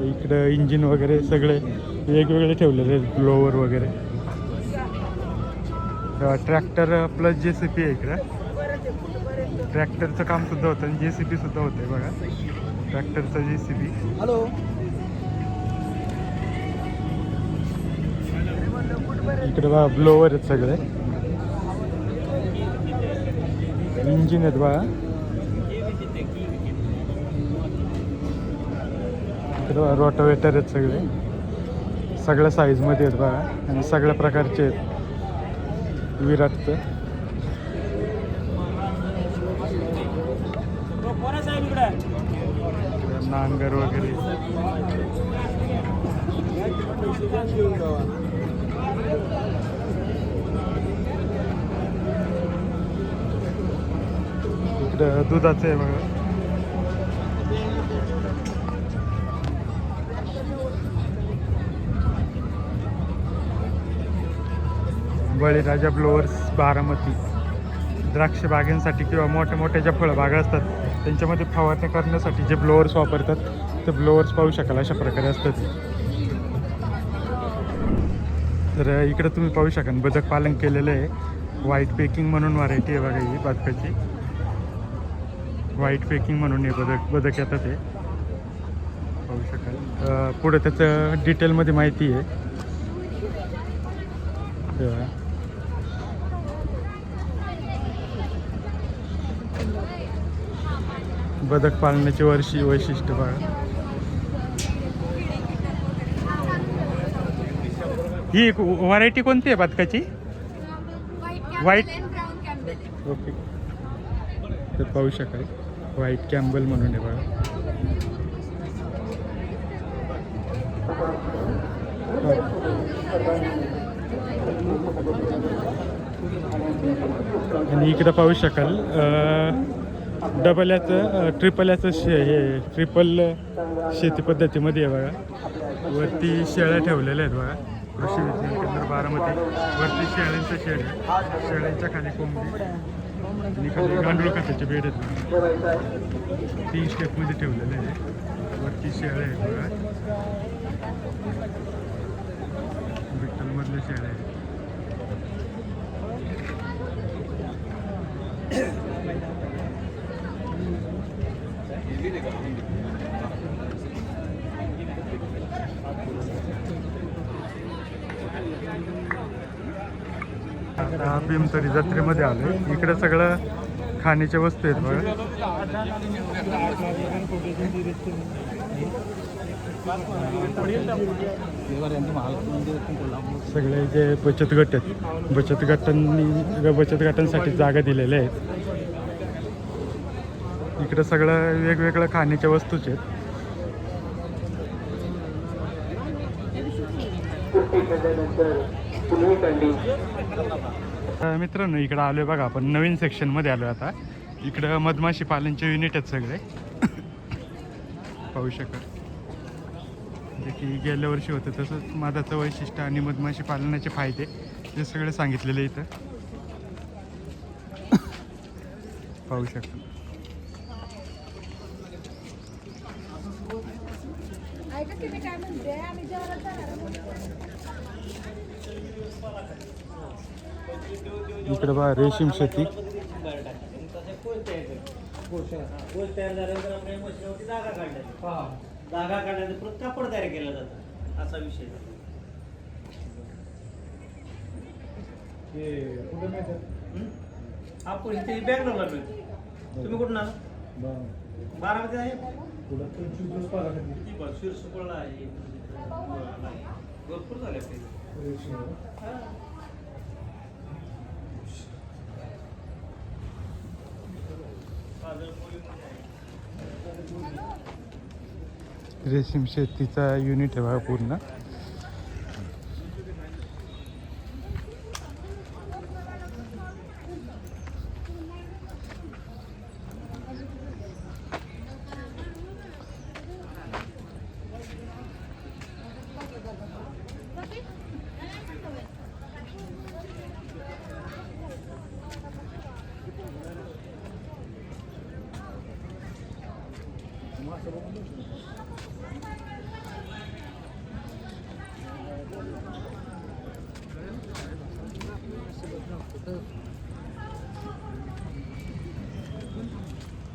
इकडं इंजिन वगैरे सगळे वेगवेगळे ठेवलेले आहेत, ब्लोवर वगैरे. ट्रॅक्टर प्लस JCB आहे इकडं. ट्रॅक्टरचं काम सुद्धा होतं आणि JCB सुद्धा होतं आहे बघा. ट्रॅक्टरचा JCB. हॅलो. इकडे बघा ब्लोवर आहेत सगळे, इंजिन आहेत बघा. इकडे बघा रोटावेटर आहेत सगळे, सगळ्या साईजमध्ये आहेत बघा आणि सगळ्या प्रकारचे आहेत. विराटचं नांगर वगैरे. इकडं दुधाचं आहे बघा. बळीराजा ब्लोअर्स बारामती. द्राक्ष बागांसाठी किंवा मोठ्या मोठ्या ज्या फळबागा असतात त्यांच्यामध्ये फवारणी करण्यासाठी जे ब्लोअर्स वापरतात ते ब्लोअर्स पाहू शकाल अशा प्रकारे असतात. तर इकडं तुम्ही पाहू शकाल बदक पालन केलेलं आहे. व्हाईट पेकिंग म्हणून व्हरायटी आहे बघा ही बदकाची. व्हाईट पेकिंग म्हणून हे बदक येतात ते पाहू शकाल. पुढे त्याचं डिटेलमध्ये माहिती आहे. बदक पालनाची वैशिष्ट्य बघा. ही व्हरायटी कोणती आहे बदकाची? व्हाईट. ओके. तर पाहू शकाल व्हाईट कॅम्बल म्हणून आहे बघा. आणि इकडं पाहू शकाल डबल याचं ट्रिपल याचं हे ट्रिपल शेती पद्धतीमध्ये आहे बघा. वरती शेळ्या ठेवलेल्या आहेत बघा. कृषी विज्ञान केंद्र बारामती. वरती शेळ्यांचं शेड आहे, शेळ्यांच्या खाली कोंबडी आणि खाली गांडूळ खताचे बेड आहेत बघा. 3 स्टेपमध्ये ठेवलेले आहे. वरती शेळ्या आहेत बघा, विठ्ठलमधल्या शेळ्या आहेत. आता भीमतरी जत्रेमध्ये आलो. इकडे सगळं खाण्याच्या वस्तू आहेत बघा. सगळे जे बचत गट आहेत, बचत गटांसाठी जागा दिलेल्या आहेत. इकडे सगळं वेगवेगळ्या खाण्याच्या वस्तूच आहेत. मित्रांनो इकडं आलोय बघा आपण नवीन सेक्शनमध्ये आलो. आता इकडं मधमाशी पालनचे युनिट आहेत सगळे पाहू शकाल. जे की गेल्या वर्षी होतं तसंच मधाचं वैशिष्ट्य आणि मधमाशी पालनाचे फायदे हे सगळे सांगितलेले इथं पाहू शकाल. इकडे बघा रेशीम शेती. जागा काढण्याचं परत कापड तयार केलं जातं असा विषय. आपण इथे बँगलोरला मिळतो. तुम्ही कुठून आला? बारामती आहे. शिरसुपळला आहे. भरपूर झाले रेशीम शेतीचा युनिट आहे बघा पूर्ण.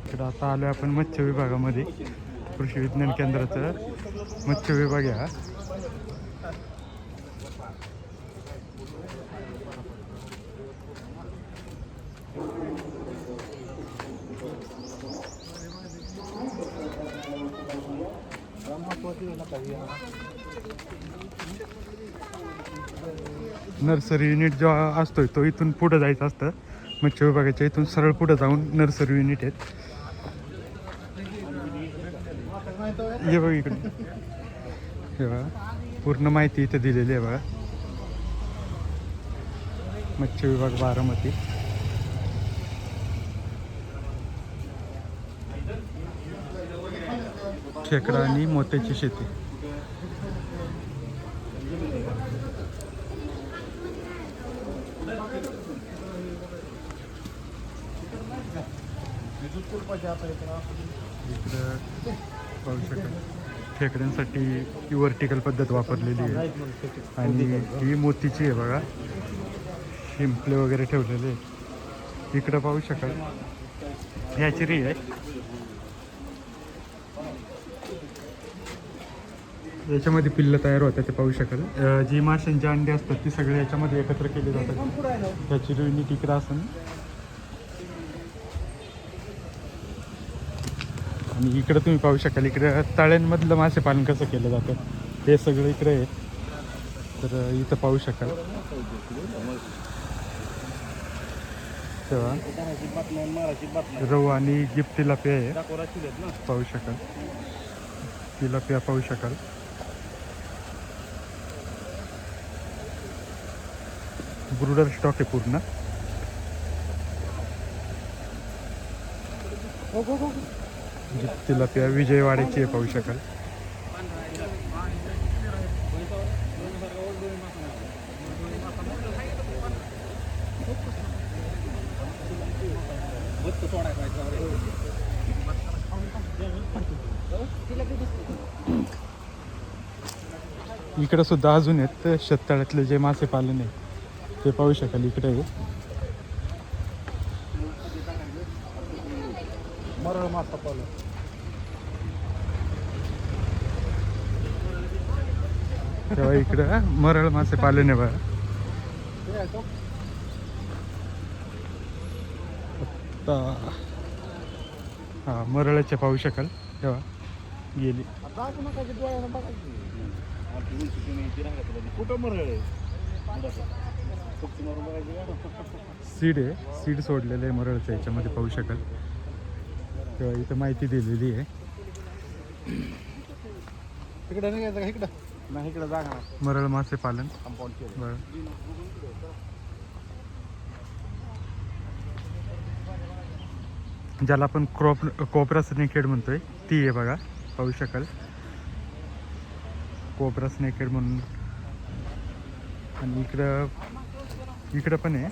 इकडं आता आलो आपण मत्स्य विभागामध्ये. कृषी विज्ञान केंद्राचं मत्स्य विभाग आहे हा. नर्सरी युनिट जो असतोय तो इथून पुढं जायचं असतं. मत्स्य विभागाच्या इथून सरळ पुढं जाऊन नर्सरी युनिट आहेत. ये बघ इकडे, हे बघा पूर्ण माहिती इथे दिलेली आहे बघा. मत्स्य विभाग बारामती. खेकडा आणि मोत्याची शेती. इकडं पाहू शकाल खेकड्यांसाठी ही वर्टिकल पद्धत वापरलेली आहे. आणि ही मोतीची आहे बघा. शिंपले वगैरे ठेवलेले आहे. इकडं पाहू शकाल हॅचरी आहे. याच्यामध्ये पिल्लं तयार होतात ते पाहू शकाल. जी माशांची अंडी असतात ती सगळे याच्यामध्ये एकत्र केली जातात. हॅचरी युनिट इकडं असून आणि इकडं तुम्ही पाहू शकाल इकडं तळ्यांमधलं मासेपालन कसं केलं जातं ते सगळं इकडे आहे. तर इथं पाहू शकाल तेव्हा रव आणि गिफ्ट तिलापिया आहे पाहू शकाल. तिलापिया पाहू शकाल. ब्रूडर स्टॉक आहे पूर्ण. तिलापिया विजयवाड्याची आहे पाहू शकाल. इकडं सुद्धा अजून आहेत शेततळ्यातले जे मासे पालन आहे ते पाहू शकाल. इकडे आहे मरळ मासा पालन. तेव्हा इकडं मरळ मासे पालन आहे बघा. हा मरळाचे पाहू शकाल. तेव्हा गेली कुठं मरळ आहे? सीड आहे. सीड सोडलेलं आहे मरळचं याच्यामध्ये पाहू शकाल. तेव्हा इथं माहिती दिलेली आहे. इकडं नाही घ्यायचं का? इकडं नाही, इकडं जागा मरळ मासे पालन कंपाऊंड केलं. बरं. ज्याला आपण कोबरा स्नेकेड म्हणतोय ती आहे बघा पाहू शकाल. कोबरा स्नेकेड म्हणून. आणि इकडं पण आहे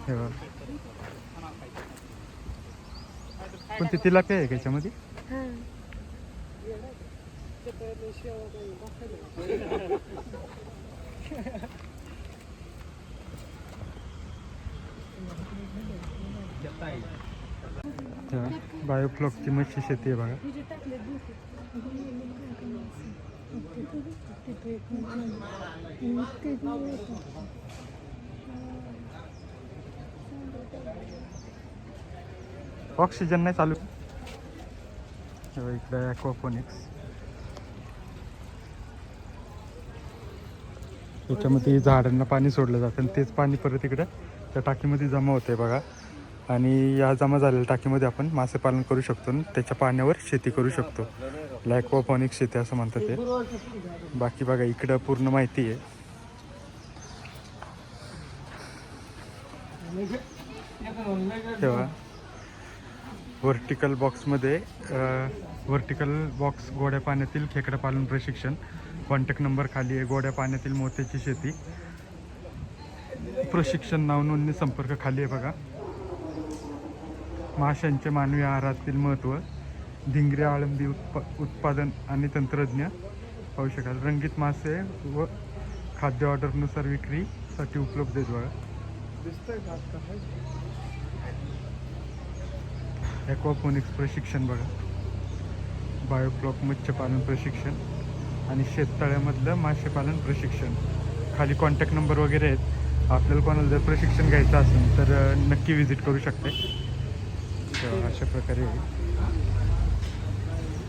हे बघा. पण ती तिलापिया आहे का याच्यामध्ये? बायोफ्लॉकची मच्छी शेती आहे बघा. ऑक्सिजन नाही चालू. इकडे ॲक्वापोनिक्स. याच्यामध्ये झाडांना पाणी सोडलं जातं आणि तेच पाणी परत इकडं त्या टाकीमध्ये जमा होते बघा. आणि या जमा झालेल्या टाकीमध्ये आपण मासे पालन करू शकतो आणि त्याच्या पाण्यावर शेती करू शकतो. ॲक्वापोनिक्स शेती असं म्हणतात ते. बाकी बघा इकडं पूर्ण माहिती आहे. तेव्हा व्हर्टिकल बॉक्स गोड्या पाण्यातील खेकडा पालन प्रशिक्षण. कॉन्टॅक्ट नंबर खाली आहे. गोड्या पाण्यातील मोत्याची शेती प्रशिक्षण नाव नोंदणी संपर्क खाली आहे बघा. माशांचे मानवी आहारातील महत्त्व. धिंगरे आळंदी उत्पादन आणि तंत्रज्ञ पाहू शकाल. रंगीत मासे व खाद्य ऑर्डरनुसार विक्रीसाठी उपलब्ध आहेत बघा. ॲक्वापोनिक्स प्रशिक्षण बघा, बायोफ्लॉक मत्स्यपालन प्रशिक्षण आणि शेततळ्यामधलं मासेपालन प्रशिक्षण. खाली कॉन्टॅक्ट नंबर वगैरे आहेत. आपल्याला कोणाला जर प्रशिक्षण घ्यायचं असेल तर नक्की व्हिजिट करू शकते. तर अशा प्रकारे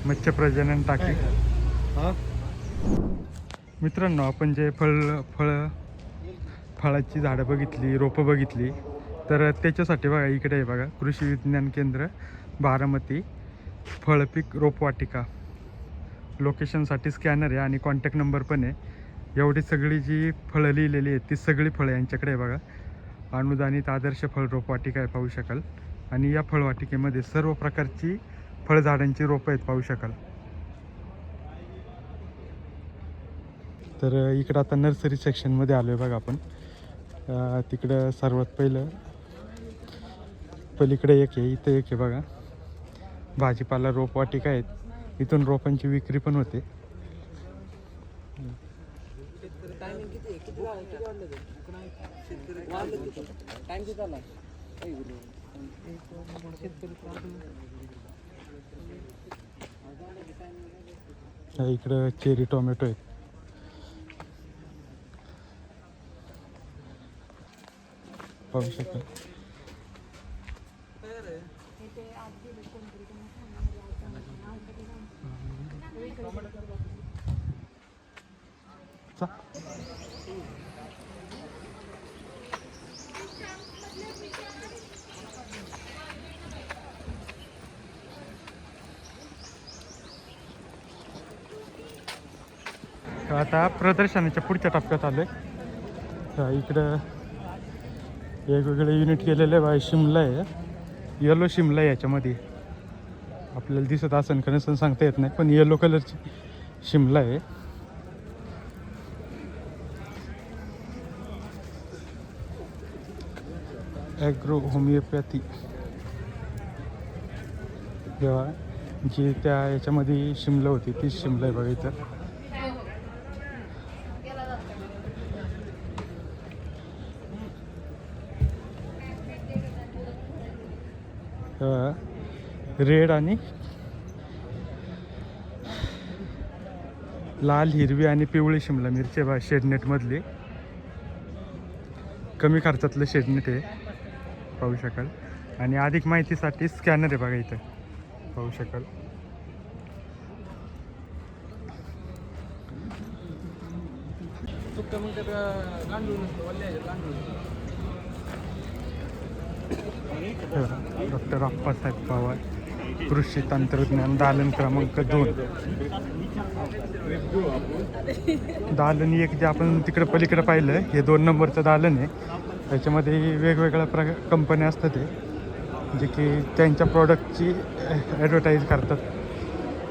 मत्स्य प्रजनन टाकी. मित्रांनो, आपण जे फळाची झाडं बघितली, रोपं बघितली, तर त्याच्यासाठी बघा इकडे आहे बघा कृषी विज्ञान केंद्र बारामती फळपीक रोपवाटिका. लोकेशनसाठी स्कॅनर आहे आणि कॉन्टॅक्ट नंबर पण आहे. एवढी सगळी जी फळं लिहिलेली आहेत ती सगळी फळं यांच्याकडे आहे बघा. अनुदानित आदर्श फळ रोपवाटिका आहे, पाहू शकाल. आणि या फळवाटिकेमध्ये सर्व प्रकारची फळझाडांची रोपं आहेत, पाहू शकाल. तर इकडं आता नर्सरी सेक्शनमध्ये आलो आहे बघा आपण. तिकडं सर्वात पहिलं पलीकडे एक आहे, इथं एक आहे बघा. भाजीपाला रोपवाटिका आहेत. इथून रोपांची विक्री पण होते. इकडं चेरी टोमॅटो आहेत. पाहू शकाल. आता प्रदर्शनाच्या पुढच्या टप्प्यात आलो आहे. इकडं वेगवेगळे युनिट केलेले आहे. शिमला आहे, येलो शिमला आहे. याच्यामध्ये आपल्याला दिसत असेल का नसेल सांगता येत नाही, पण येलो कलरची शिमला आहे. ॲग्रो होमिओपॅथी जेव्हा जी त्या याच्यामध्ये शिमला होती तीच शिमला आहे बघा इथं. रेड आणि लाल, हिरवी आणि पिवळी शिमला मिरची बा शेडनेटमधली. कमी खर्चातलं शेडनेट आहे, पाहू शकाल. आणि अधिक माहितीसाठी स्कॅनर आहे बघा इथं, पाहू शकाल. डॉक्टर अप्पासाहेब पवार कृषी तंत्रज्ञान दालन क्रमांक 2. दालन एक जे आपण तिकडे पलीकडे पाहिलं हे 2 नंबरचं दालन आहे. त्याच्यामध्ये वेगवेगळ्या कंपन्या असतात ते जे की त्यांच्या प्रॉडक्टची ॲडव्हर्टाईज करतात,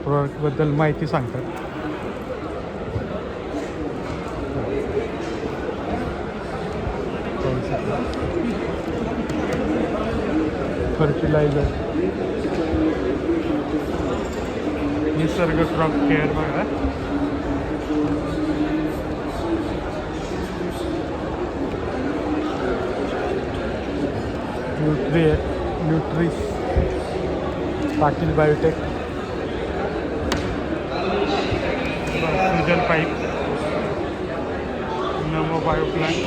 प्रॉडक्टबद्दल माहिती सांगतात. फर्टिलायझर, निसर्ग क्रॉप केअर बघा. न्यूट्रिस, पाटील बायोटेक, सुजल पाईप, नमो बायोप्लांट,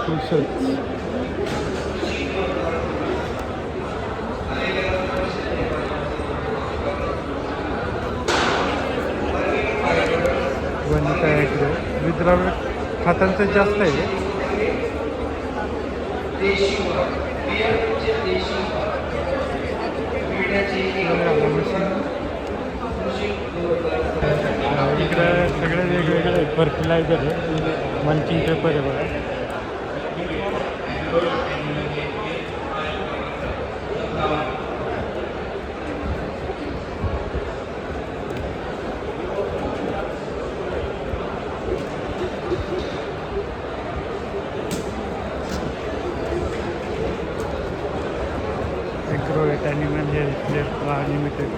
सुशल, वनिता ॲग्रो. विद्राव्य खतांचं जास्त आहे. इकडं सगळे वेगवेगळे फर्टिलायझर आहे. मल्चिंग पेपर आहे बघा. Agrovet animal health care limited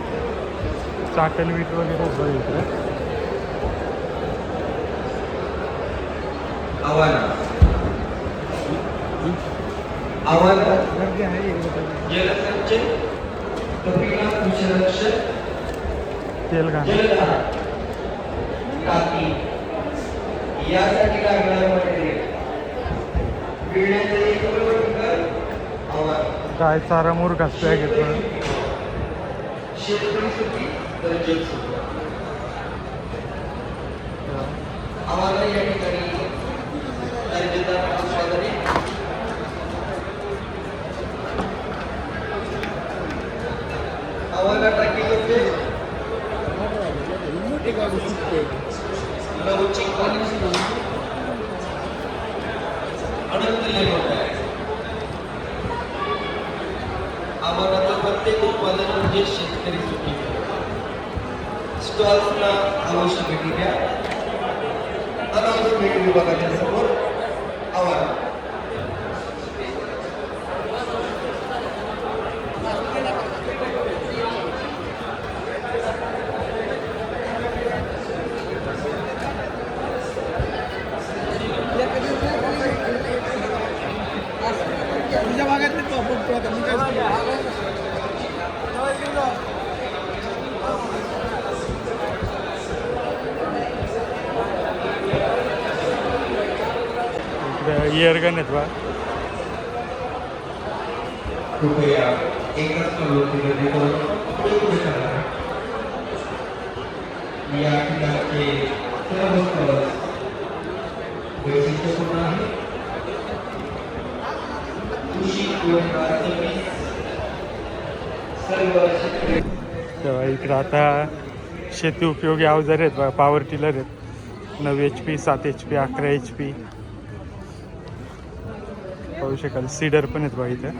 चाटल वीट वगैरे बघा इकडे. तेल घाल यासाठी लागणारं मटेरियल काय चारा मुरघास पॅकेट शेतकरी सुखी तर जग सुखी. आम्हाला या ठिकाणी दर्जेदार उत्पादने आम्हाला टाकीमध्ये लवचिक आनंद दिले होत आहे. आम्हाला तर प्रत्येक उत्पादन म्हणजे शेतकरी सुखी. स्टॉल्सला आवश्यक भेटी द्या. अनावश्यक भेटी विभागाच्या समोर आव्हान. तुझ्या भागात इयर गन आहेत बा. कृपया एकच प्रवृत्तीमध्ये या ठिकाणचे सर्व स्थळ वैशिष्ट्यपूर्ण आहे. कृषी तेव्हा इकडं आता शेती उपयोगी अवजार आहेत बा. पॉवर टिलर आहेत 9 HP 7 HP 11 HP पाहू शकाल. सीडर पण आहेत बा इथं.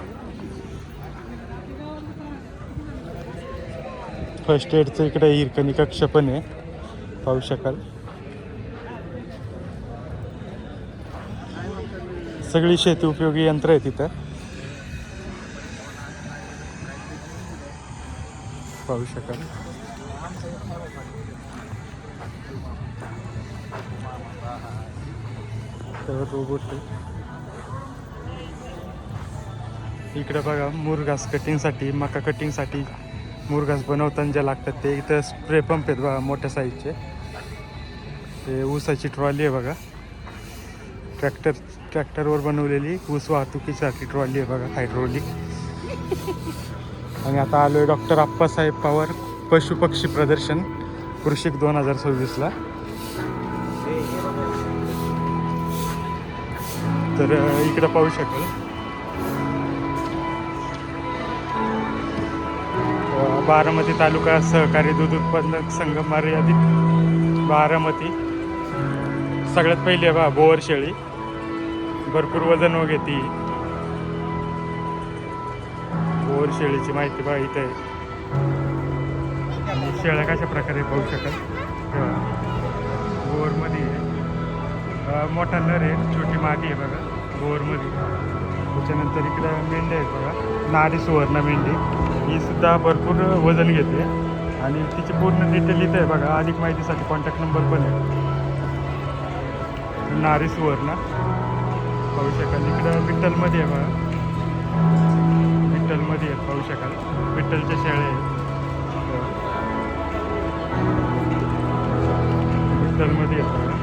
फर्स्ट एडचं इकडे हिरकणी कक्ष पण आहे पाहू शकाल. सगळी शेती उपयोगी यंत्र आहेत इथं पाहू शकाल. रोबोट इकडे बघा. मुरघास कटिंगसाठी मका कटिंगसाठी मुरघास बनवताना ज्या लागतात ते इथं स्प्रे पंप आहेत बघा मोठ्या साईजचे. ते ऊसाची ट्रॉली आहे बघा. ट्रॅक्टरवर बनवलेली ऊस वाहतुकीसाठी ट्रॉली आहे बघा हायड्रोलिक. आणि आता आलो आहे डॉक्टर आप्पासाहेब पवार पशुपक्षी प्रदर्शन कृषिक 2026ला. तर इकडं पाहू शकाल. बारामती तालुका सहकारी दूध उत्पादक संघ मर्यादित बारामती. सगळ्यात पहिले बा बोअर शेळी भरपूर वजन व घेते. बोअर शेळीची माहिती बघा इथे आहे. शेळ्या कशा प्रकारे पाहू शकाल. बोअरमध्ये मोठा नर आहे छोटी मादी आहे बघा बोअरमध्ये. त्याच्यानंतर इकडं मेंढ्या आहेत बघा. नारी सुवर्ण मेंढी ही सुद्धा भरपूर वजन घेते आणि तिची पूर्ण डिटेल इथं आहे बघा. अधिक माहितीसाठी कॉन्टॅक्ट नंबर पण आहे. नारी सुवर्ण पाहू शकाल. इकडं विठ्ठलमध्ये आहे बघा. विठ्ठलमध्ये आहेत पाहू शकाल. विठ्ठलच्या शेळ्या आहेत. विठ्ठलमध्ये आहेत बघा.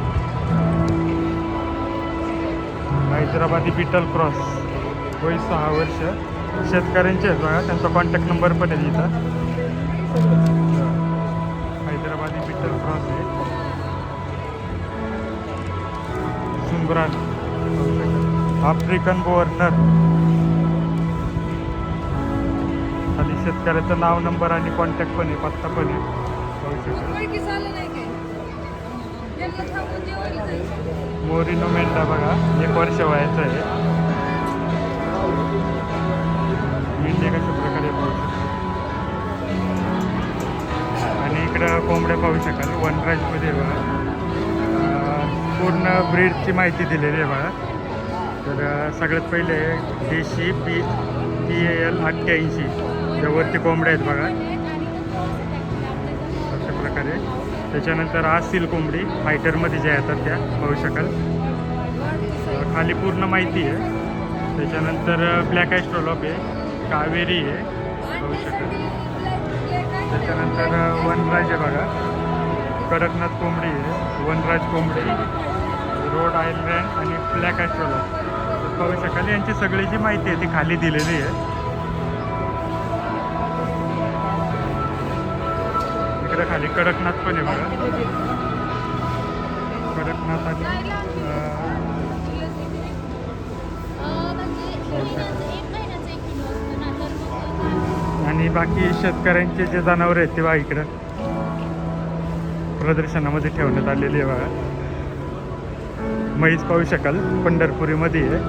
हैदराबादी बिटल क्रॉस वय 6 वर्ष शेतकऱ्यांचे आहेत बघा. त्यांचा कॉन्टॅक्ट नंबर पण आहे इथं. हैदराबादी बिटल क्रॉस आहे. सुंबरान आफ्रिकन बोअरनर. खाली शेतकऱ्याचं नाव नंबर आणि कॉन्टॅक्ट पण आहे पत्ता पण आहे पाहू शकाल. मोरिनो मेंढा बघा 1 वर्ष वयाचं आहे. मेंढे कशा प्रकारे पाहू शकाल. आणि इकडं कोंबड्या पाहू शकाल. वनराजमध्ये बघा पूर्ण ब्रीडची माहिती दिलेली आहे बघा. तर सगळ्यात पहिले देशी PAL 88 वरती कोंबड्या आहेत बघा अशा प्रकारे. त्याच्यानंतर आसिल कोंबडी फायटरमध्ये ज्या येतात त्या पाहू शकाल. खाली पूर्ण माहिती आहे. त्याच्यानंतर ब्लॅक ॲस्ट्रोलॉप आहे, कावेरी आहे पाहू शकाल. त्याच्यानंतर वनराज आहे बघा, कडकनाथ कोंबडी आहे, वनराज कोंबडी, रोड आयलँड आणि ब्लॅक ॲस्ट्रोलॉप पाहू शकाल. यांची सगळी जी माहिती आहे ती खाली दिलेली आहे. इकडे खाली कडकनाथ पण आहे बघा, कडकनाथ आणि बाकी शेतकऱ्यांचे जे जनावर आहेत ते बघा इकडं प्रदर्शनामध्ये ठेवण्यात आलेली आहे बघा. म्हैस पाहू शकाल पंढरपुरीमध्ये आहे,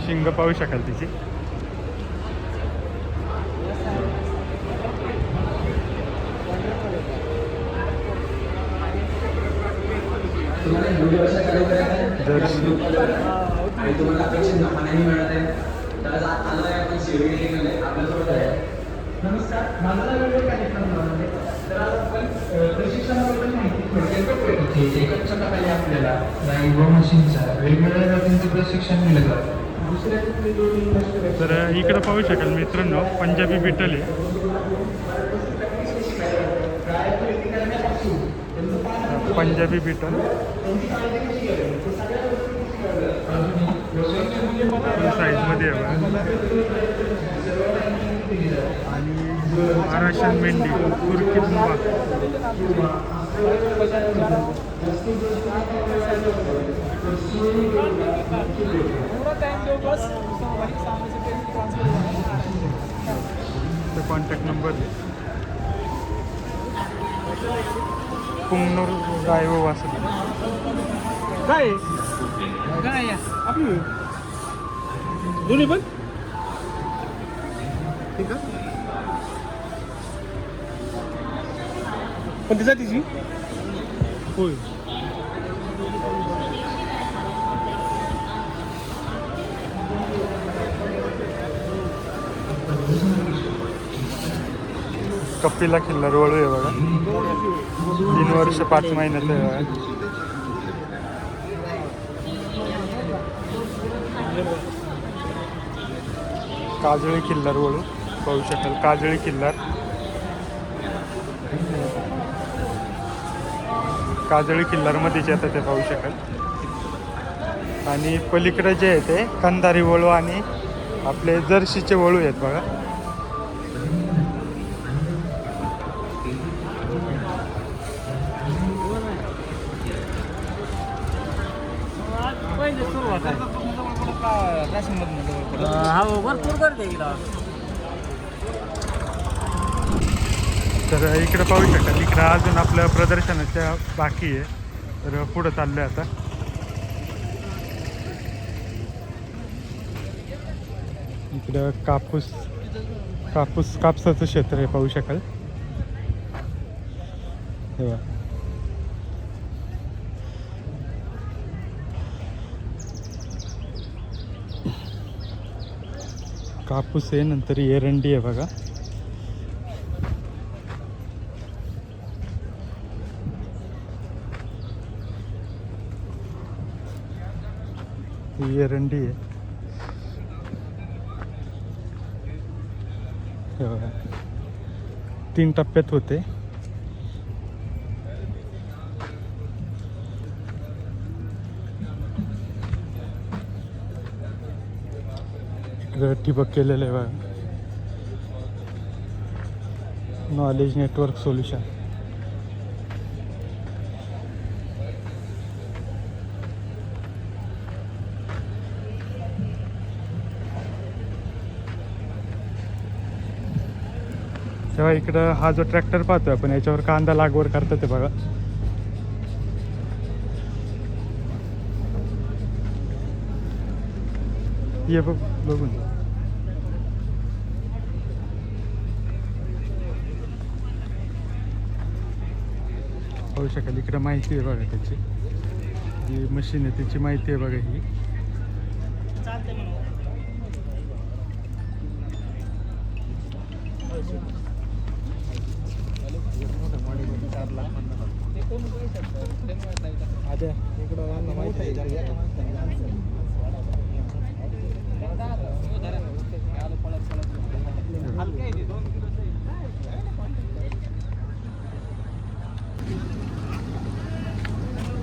शिंग पाहू शकाल तिची. जर्सी तर इकडं पाहू शकाल मित्रांनो पंजाबी बिटल आहे. पंजाबी बिटल साईजमध्ये आहे आणि महाराष्ट्रीयन मेंढी तुर्की मुंबा. कॉन्टॅक्ट नंबर कुंगनूर गाय व वासरी काय आपली दोन्ही पण ठीक आहे. पण ती जातीची होय. कपिला किल्लार वळू आहे बघा, 3 वर्ष 5 महिन्याचं आहे बघा. काजळी किल्लार वळू पाहू शकाल, काजळी किल्लार, काजळी किल्लारमध्येच येतं ते पाहू शकाल. आणि पलीकडे जे आहे ते कंधारी वळू आणि आपले जर्सीचे वळू आहेत बघा. भरपूर करते तर इकडं पाहू शकाल. इकडं अजून आपलं प्रदर्शनाच्या बाकी आहे, तर पुढं चाललं आहे आता. इकडं कापसाचं क्षेत्र आहे पाहू शकाल. हे बघा. कापूस आहे, नंतर एरंडी आहे बघा. एरंडी आहे हे बघा. 3 टप्प्यात होते. ठिबक केलेलं आहे बघा. Knowledge network solution. तेव्हा इकडं हा जो ट्रॅक्टर पाहतोय आपण याच्यावर कांदा लागवड करतात ते बघा. ये बघून पाहू शकाल. इकडं माहिती आहे बघा त्याची, जी मशीन आहे त्याची माहिती आहे बघा ही.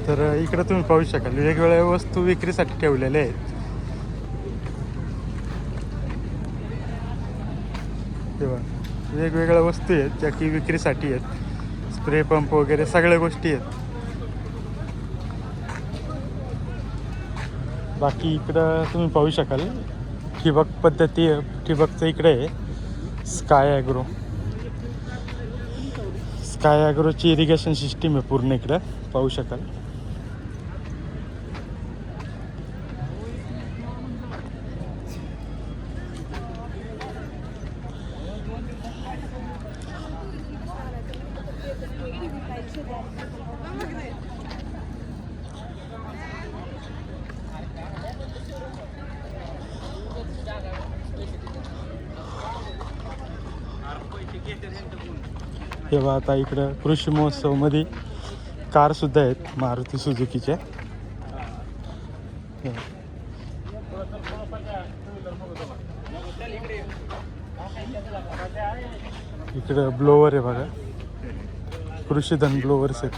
तर इकडे तुम्ही पाहू शकाल वेगवेगळ्या वस्तू विक्रीसाठी ठेवलेल्या आहेत. तेव्हा वेगवेगळ्या वस्तू आहेत ज्या की विक्रीसाठी आहेत. स्प्रे पंप वगैरे सगळ्या गोष्टी आहेत. बाकी इकडं तुम्ही पाहू शकाल ठिबक पद्धती, ठिबकचं इकडे आहे स्काय ॲग्रो. स्काय ॲग्रोची इरिगेशन सिस्टीम आहे पूर्ण इकडं पाहू शकाल. तेव्हा आता इकडं कृषी महोत्सवमध्ये कारसुद्धा आहेत मारुती सुझुकीच्या. इकडं ब्लोवर आहे बघा, कृषीधन ब्लोवर्स आहेत.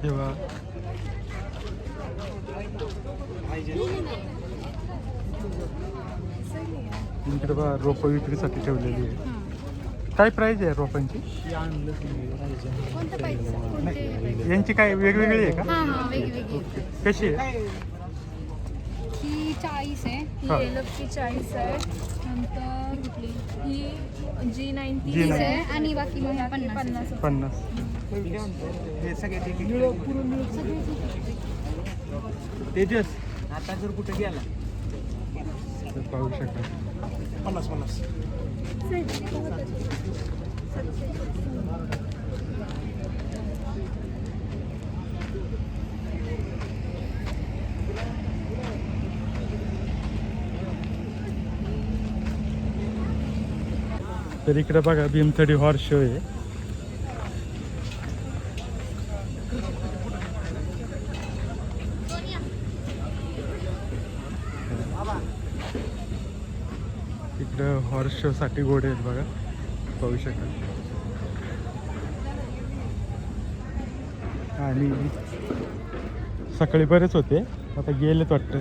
तेव्हा इकडे बघा रोपं विक्रीसाठी ठेवलेली आहे. काय प्राइस आहे रोपांची? यांची काय वेगवेगळी आहे का? हां वेगवेगळी. कशी आहे? ही 40 आहे, हा. ही एलफची 40 आहे, नंतर कुठली ही G90 G90 आहे आणि बाकी मग ह्या 50. 50. तेजस आता जर कुठे गेला पाहू शकाल. 50. तर इकडे बघा भीमथडी हॉर्स शो आहे. इकडं हॉर्स शो साठी घोडे आहेत बघा पाहू शकाल. आणि सकाळी बरेच होते आता गेलेत वाटतं.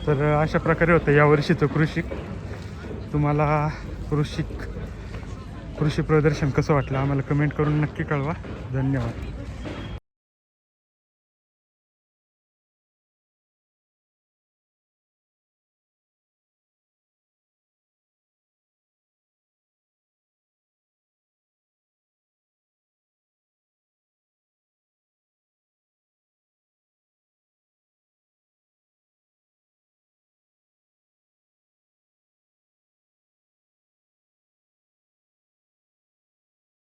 तर अशा प्रकारे होतं यावर्षीचं कृषिक. तुम्हाला कृषी प्रदर्शन कसं वाटलं आम्हाला कमेंट करून नक्की कळवा. धन्यवाद.